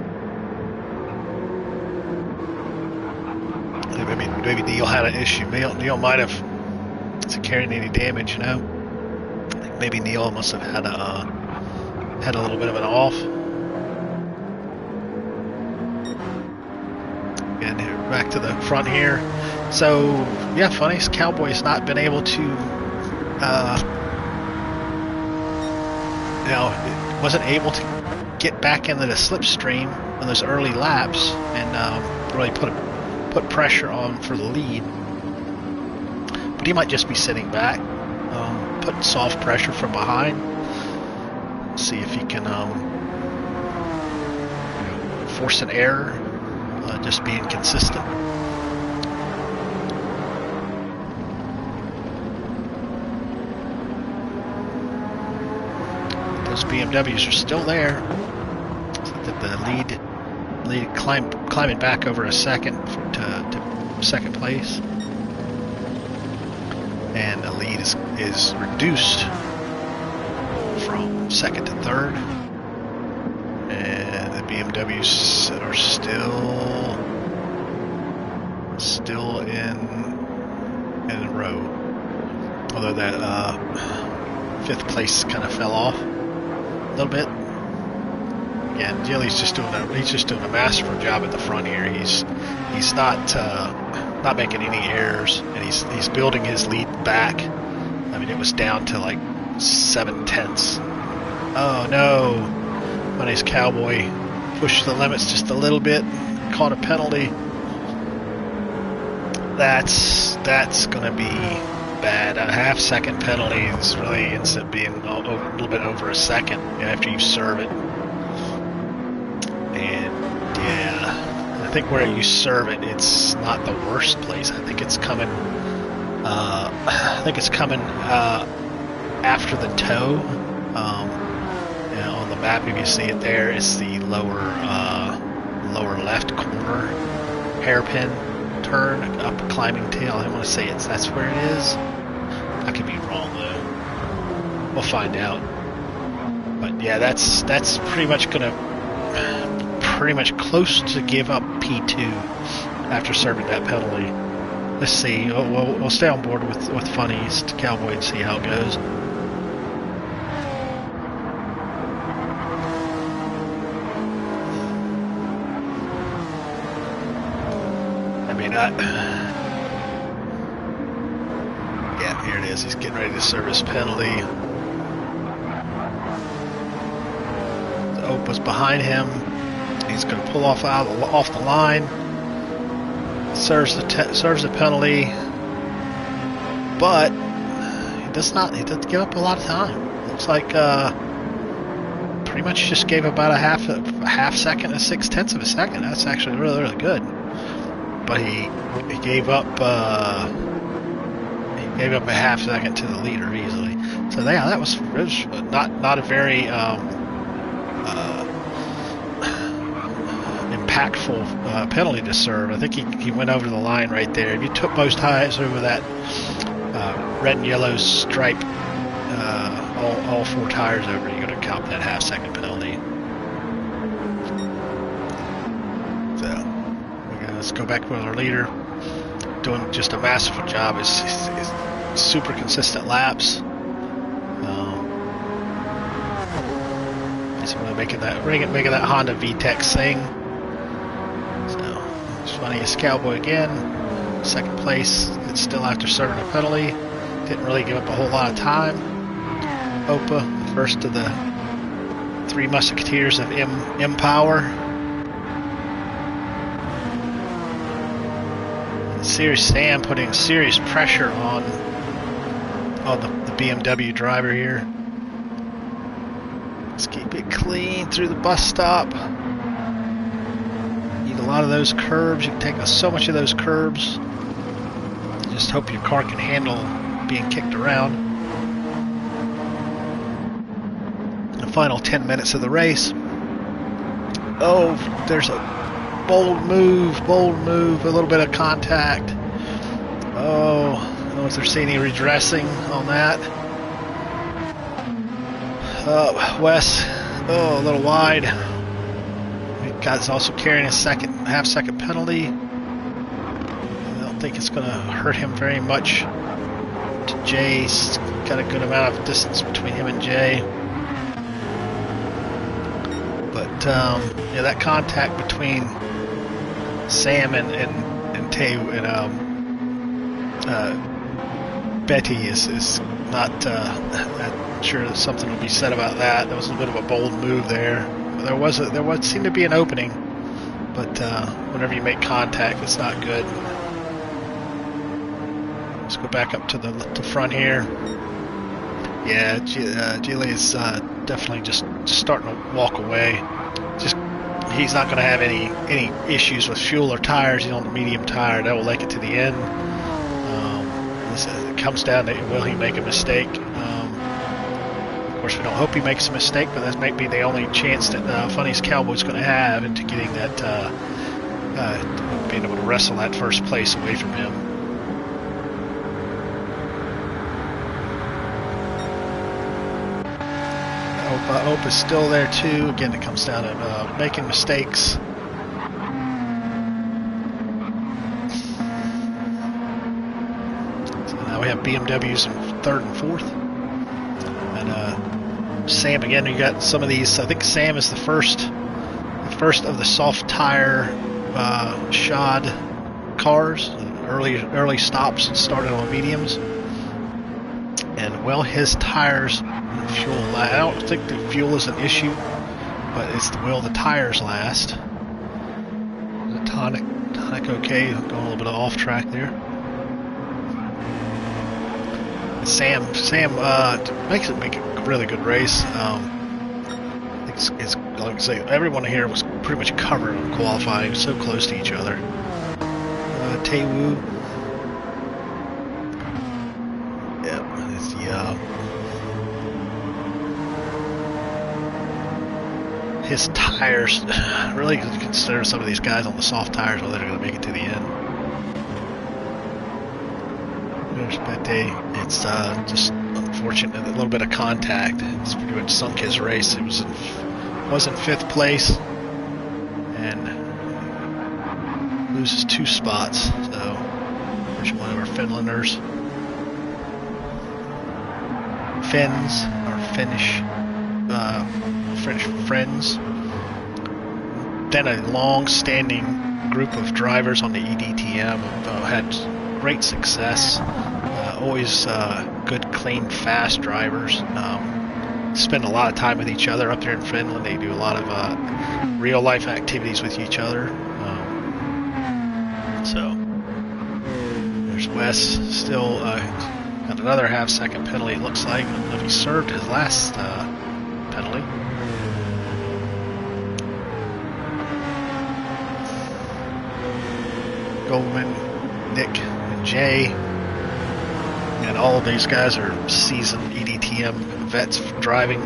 Maybe Neil had an issue. Neil might have carried any damage, Maybe Neil must have had a little bit of an off. And back to the front here. So yeah, funny, Cowboy's not been able to, wasn't able to get back into the slipstream on those early laps and really put pressure on for the lead. But he might just be sitting back. Put soft pressure from behind. See if he can force an error, just being consistent. Those BMWs are still there. So that the lead climbing back over a second to 2nd place. And the lead is reduced from 2nd to 3rd, and the BMWs are still in a row. Although that 5th place kind of fell off a little bit. Yeah, Gilly's just doing a masterful job at the front here. He's not making any errors, and he's building his lead back. I mean, it was down to like 7/10. Oh no! My nice Cowboy pushed the limits just a little bit, caught a penalty. That's gonna be bad. A half-second penalty is really ends up being a little bit over a second after you serve it. And yeah, I think where you serve it, it's not the worst place. I think it's coming after the toe. On the map, if you see it there, it's the lower left corner hairpin turn up climbing tail. I want to say that's where it is. I could be wrong though. We'll find out. But yeah, that's pretty much close to give up P2 after serving that penalty. Let's see. We'll stay on board with Funny's Cowboy and see how it goes. Yeah, here it is. He's getting ready to serve his penalty. The Ope was behind him. He's going to pull off the line. Serves the penalty, but he doesn't give up a lot of time. Looks like pretty much just gave about a half second to 0.6 of a second. That's actually really, really good. But he gave up a half second to the leader easily. So yeah, that was not a very impactful penalty to serve. I think he went over the line right there. If you took most tires over that red and yellow stripe, all 4 tires over, you're going to count that half second penalty. Let's go back with our leader, doing just a masterful job. It's super consistent laps. He's really making that Honda VTEC sing. So it's funny. It's Cowboy again, second place. It's still after serving a penalty. Didn't really give up a whole lot of time. Opa, first of the 3 Musketeers of M Power. Sam putting serious pressure on the BMW driver here. Let's keep it clean through the bus stop. Need a lot of those curbs. You can take so much of those curbs. Just hope your car can handle being kicked around. The final 10 minutes of the race. Oh, there's a bold move, a little bit of contact. Oh, I don't know if there's any redressing on that. Wes, a little wide. The guy's also carrying a half second penalty. I don't think it's going to hurt him very much. To Jay, he's got a good amount of distance between him and Jay. But yeah, that contact between Sam and Betty is not. I'm sure that something will be said about that. There was a bit of a bold move there. There seemed to be an opening, but whenever you make contact, it's not good. Let's go back up to the front here. Yeah, Gilly is definitely just starting to walk away. He's not going to have any issues with fuel or tires. He's on the medium tire. That will make it to the end. It comes down to, will he make a mistake? Of course, we don't hope he makes a mistake, but that might be the only chance that Funny's Cowboy's going to have into getting that, being able to wrestle that first place away from him. Ope is still there too. Again, it comes down to making mistakes. So now we have BMWs in 3rd and 4th. And Sam, again, you got some of these. I think Sam is the first of the soft tire shod cars. Early stops started on mediums. And well, his tires, fuel. I don't think the fuel is an issue, but it's the tires last. The tonic okay, going a little bit off track there. Sam makes it make a really good race. It's like I say, everyone here was pretty much covered on qualifying, so close to each other. Taewoo. Yep, it's the his tires, really consider some of these guys on the soft tires whether they're going to make it to the end. There's Pete. It's just unfortunate, a little bit of contact. It's pretty much sunk his race. It was in 5th place and loses 2 spots. So there's one of our Finlanders. Finns, our Finnish French friends. Then a long-standing group of drivers on the eDTM had great success. Always good, clean, fast drivers. Spend a lot of time with each other up there in Finland. They do a lot of real-life activities with each other. So there's Wes still got another half-second penalty. It looks like. I don't know if he served his last penalty. Goldman, Nick, and Jay, and all of these guys are seasoned eDTM vets driving.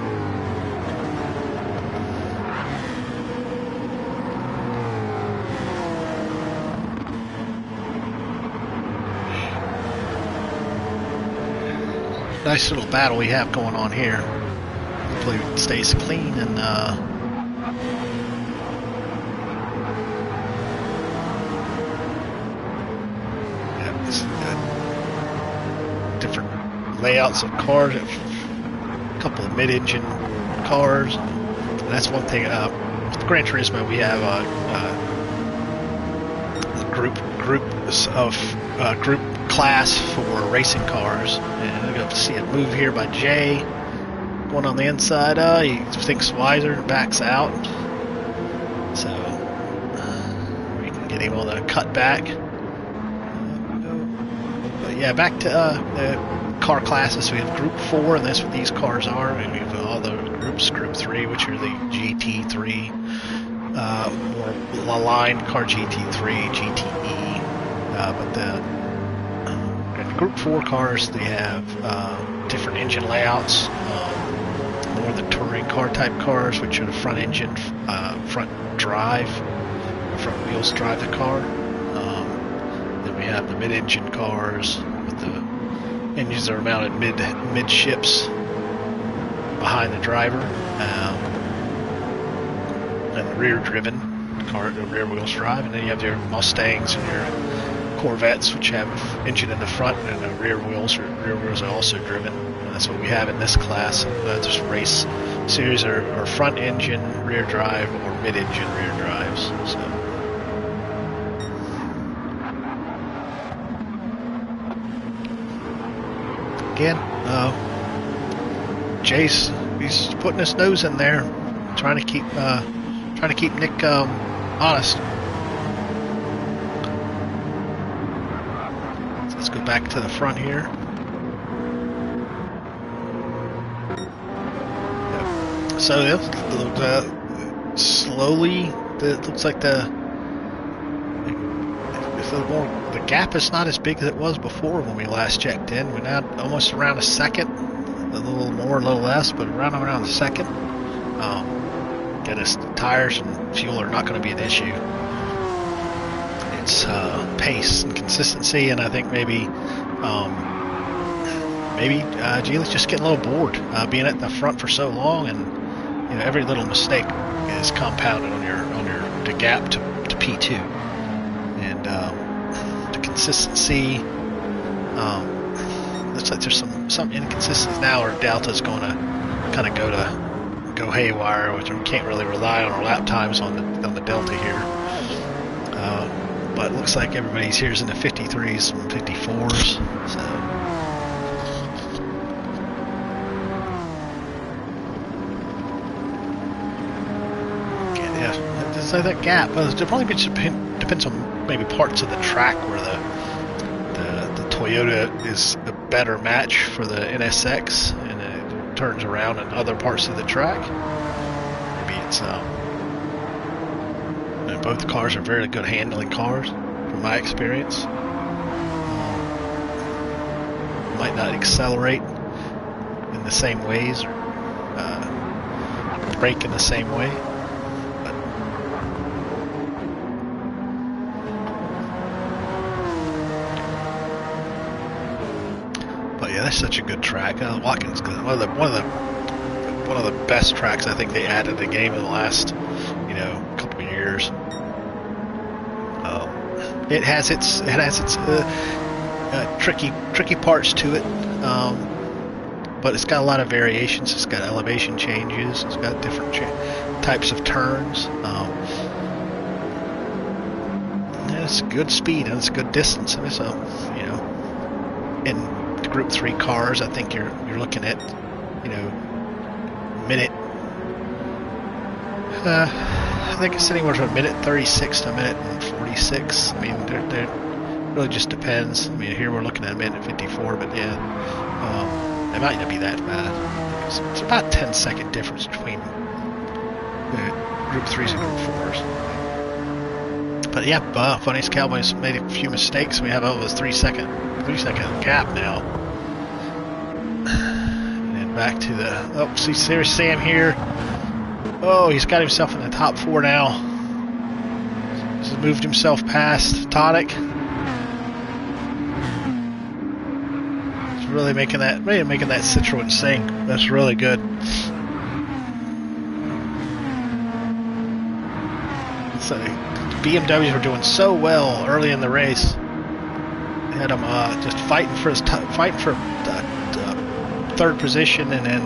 Nice little battle we have going on here. Hopefully it stays clean and different layouts of cars, a couple of mid-engine cars. And that's one thing. With Gran Turismo, we have group class for racing cars, and we got to see it move here by Jay going on the inside. He thinks wiser and backs out, so we can get him on the cut back. But yeah, back to the car classes. We have Group 4, and that's what these cars are. And we have all the groups. Group 3, which are the GT3, more aligned car GT3, GTE, but the Group 4 cars, they have different engine layouts, more the touring car type cars, which are the front engine, front wheels drive the car. Then we have the mid-engine cars with the engines that are mounted midships behind the driver, and the rear-driven car, the rear wheels drive, and then you have your Mustangs and your Corvettes, which have engine in the front and the rear wheels are also driven. And that's what we have in this class. This race series are front engine rear drive or mid engine rear drives. So again, Jace, he's putting his nose in there, trying to keep Nick honest. Let's go back to the front here. So slowly, it looks like the gap is not as big as it was before when we last checked in. We're now almost around a second, a little more, a little less, but around a second. Get us tires and fuel are not going to be an issue. It's pace and consistency, and I think maybe Gili's just getting a little bored being at the front for so long, and every little mistake is compounded on your the gap to P2, and the consistency. Looks like there's some inconsistencies now, or Delta's going to kind of go haywire, which we can't really rely on our lap times on the Delta here. But it looks like everybody's here's in the 53s and 54s. So again, yeah, so that gap. It probably depends on maybe parts of the track where the Toyota is a better match for the NSX, and it turns around in other parts of the track. Maybe it's both cars are very good handling cars, from my experience. Might not accelerate in the same ways or brake in the same way. such a good track. Watkins, one of the best tracks I think they added to the game in the last, couple of years. It has its tricky parts to it, but it's got a lot of variations. It's got elevation changes. It's got different types of turns. It's good speed and it's good distance. And so, in the Group 3 cars, I think you're looking at, minute. I think it's anywhere from a minute 36 to a minute 46. I mean, it really just depends. I mean, here we're looking at a minute 54, but yeah, it might not be that bad. It's about a 10-second difference between Group 3s and Group 4s. But yeah, Funniest Cowboys made a few mistakes. We have a 3-second gap now. And then back to the see Serious Sam here. Oh, he's got himself in the top 4 now. He's moved himself past Tonic. He's really making that Citroen sing. That's really good. So BMWs were doing so well early in the race. They had them just fighting for third position, and then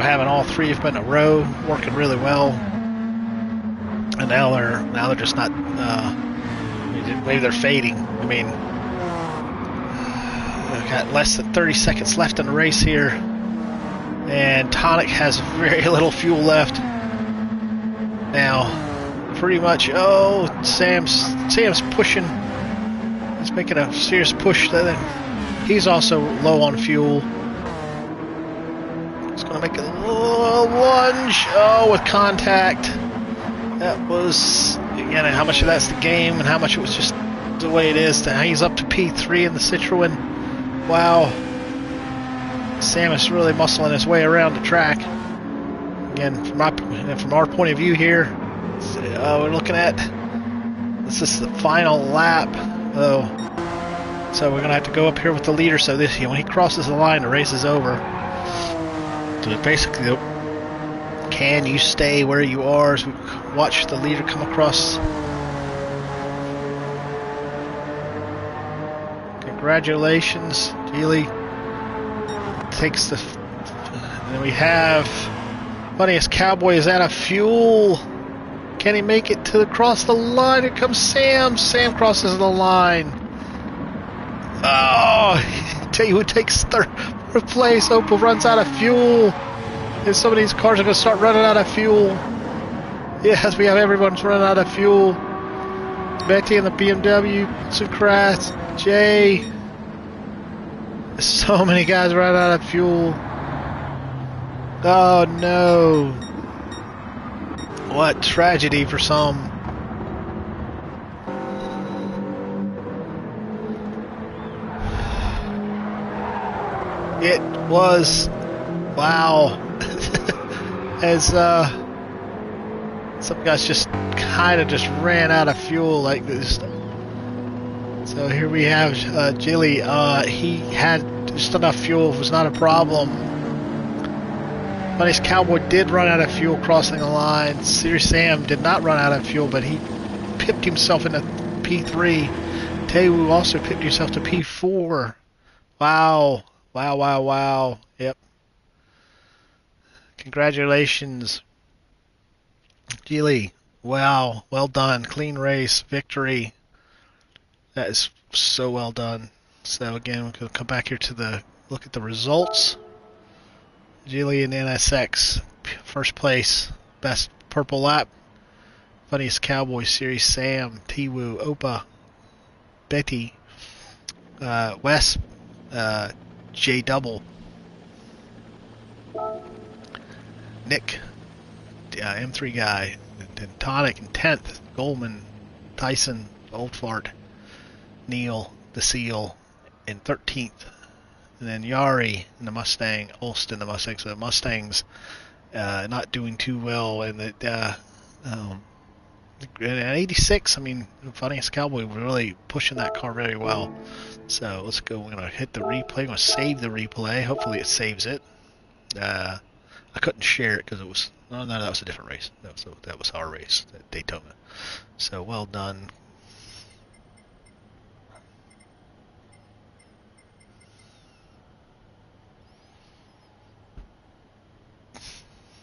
having all 3 of them in a row, working really well. And now they're just not. Maybe they're fading. I mean, we've got less than 30 seconds left in the race here, and Tonic has very little fuel left now. Pretty much. Oh, Sam's pushing. He's making a serious push. He's also low on fuel. He's going to make a lunge. Oh, with contact. That was, again, how much of that's the game and how much it was just the way it is. He's up to P3 in the Citroen. Wow. Sam is really muscling his way around the track. Again, from our point of view here, we're looking at, this is the final lap. So we're going to have to go up here with the leader. So when he crosses the line, the race is over. So basically, can you stay where you are as we watch the leader come across? Congratulations, Geely takes the. And then we have Funniest Cowboy is out of fuel. Can he make it to cross the line? Here comes Sam. Sam crosses the line. Oh, tell you who takes third place. Opel runs out of fuel. And some of these cars are going to start running out of fuel. Yes, we have everyone's running out of fuel. Betty and the BMW, Sucras, Jay. So many guys running out of fuel. Oh no. What tragedy for some. It was, wow. As some guys just kind of just ran out of fuel like this. So here we have Geely. He had just enough fuel. It was not a problem. Funniest Cowboy did run out of fuel crossing the line. Serious Sam did not run out of fuel, but he pipped himself into P3. Taewoo also pipped himself to P4. Wow. Wow, wow, wow. Yep. Congratulations, Geely. Wow. Well done. Clean race. Victory. That is so well done. So again, we're going to come back here to look at the results. Geely and NSX, first place, best purple lap. Funniest Cowboy, Series Sam, Taewoo, Opa, Betty, Wes, J Double, Nick, M3 guy, and Tonic in 10th, Goldman, Tyson, Old Fart, Neil, the Seal in 13th. And then Yari in the Mustang, Olst in the Mustang. So the Mustangs not doing too well, and at 86, I mean, Funniest Cowboy was really pushing that car very well. So let's go. We're gonna hit the replay. I'm gonna save the replay. Hopefully it saves it. I couldn't share it because it was. Oh no, that was a different race. That was our race at Daytona. So well done.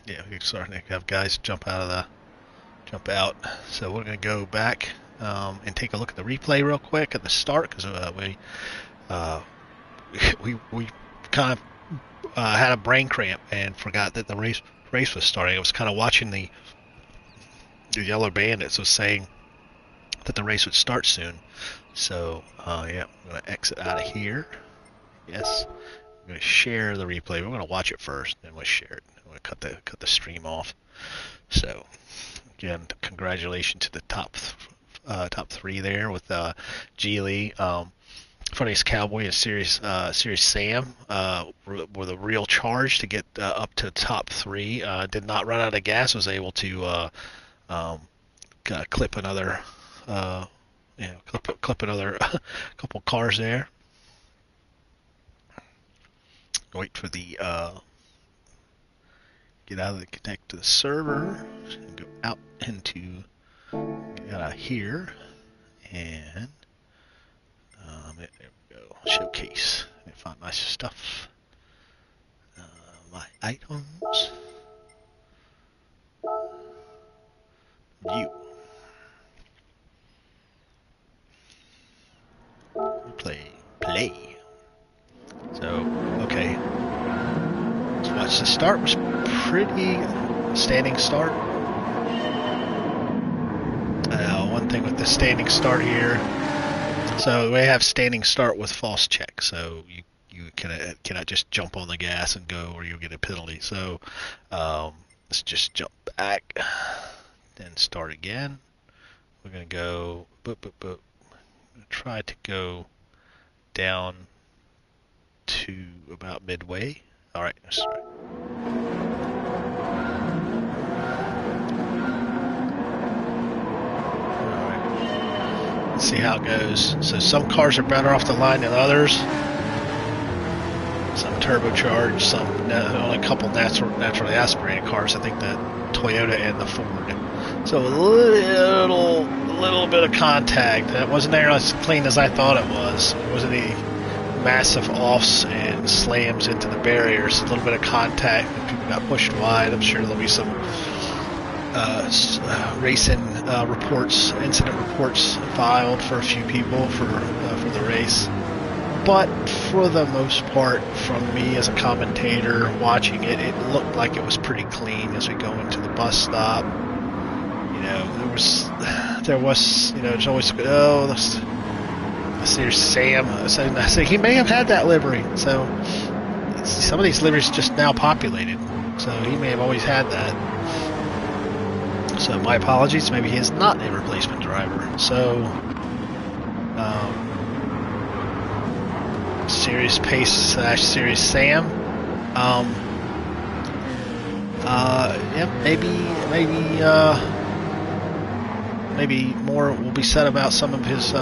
Yeah, we're starting to have guys jump out. So we're gonna go back and take a look at the replay real quick at the start because we kind of had a brain cramp and forgot that the race was starting. I was kind of watching the Yellow Bandits was saying that the race would start soon. So yeah, I'm gonna exit out of here. Yes, I'm gonna share the replay. We're gonna watch it first, then we'll share it. I'm gonna cut the stream off. So again, congratulations to the top three there with Geely. Funniest Cowboy and Serious Sam were the real charge to get up to top three. Did not run out of gas. Was able to clip another, clip another couple cars there. Wait for the get out of the connect to the server. And go out into get out of here and there we go. Showcase. Let me find my stuff. My items. View. Play. So, okay. Let's watch the start. Was pretty standing start. One thing with the standing start here. So we have standing start with false check. So you cannot just jump on the gas and go, or you'll get a penalty. So let's just jump back, then start again. We're gonna go. Try to go down to about midway. All right, let's try. All right. Let's see how it goes. So some cars are better off the line than others. Some turbocharged, some only a couple naturally aspirated cars. I think the Toyota and the Ford. So a little bit of contact. That wasn't nearly as clean as I thought it was. It wasn't any massive offs and slams into the barriers. A little bit of contact. People got pushed wide. I'm sure there'll be some racing incident reports filed for a few people for the race. But for the most part, from me as a commentator watching it, it looked like it was pretty clean as we go into the bus stop. There was, there's always, there's Sam. So he may have had that livery. So some of these liveries just now populated. So he may have always had that. So my apologies. Maybe he is not a replacement driver. So, Serious Pace / Serious Sam. Maybe more will be said about some of his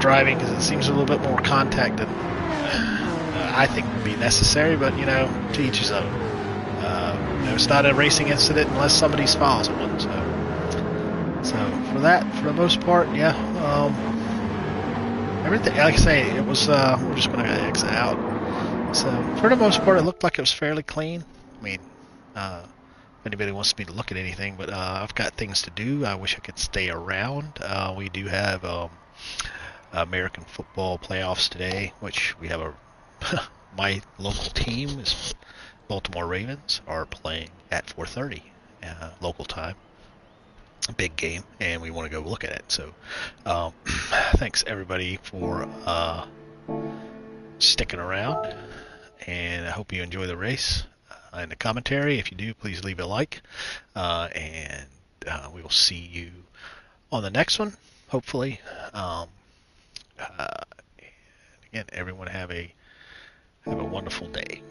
driving, because it seems a little bit more contact than I think would be necessary. But to each his own. It's not a racing incident unless somebody files one. So for the most part, yeah. Everything, like I say, it was. We're just going to exit out. So for the most part, it looked like it was fairly clean. I mean, if anybody wants me to look at anything, but I've got things to do. I wish I could stay around. We do have American football playoffs today, which we have my local team is Baltimore Ravens are playing at 4:30 local time. Big game, and we want to go look at it. So thanks everybody for sticking around, and I hope you enjoy the race and the commentary. If you do, please leave a like, and we will see you on the next one, hopefully. Again, everyone have a wonderful day.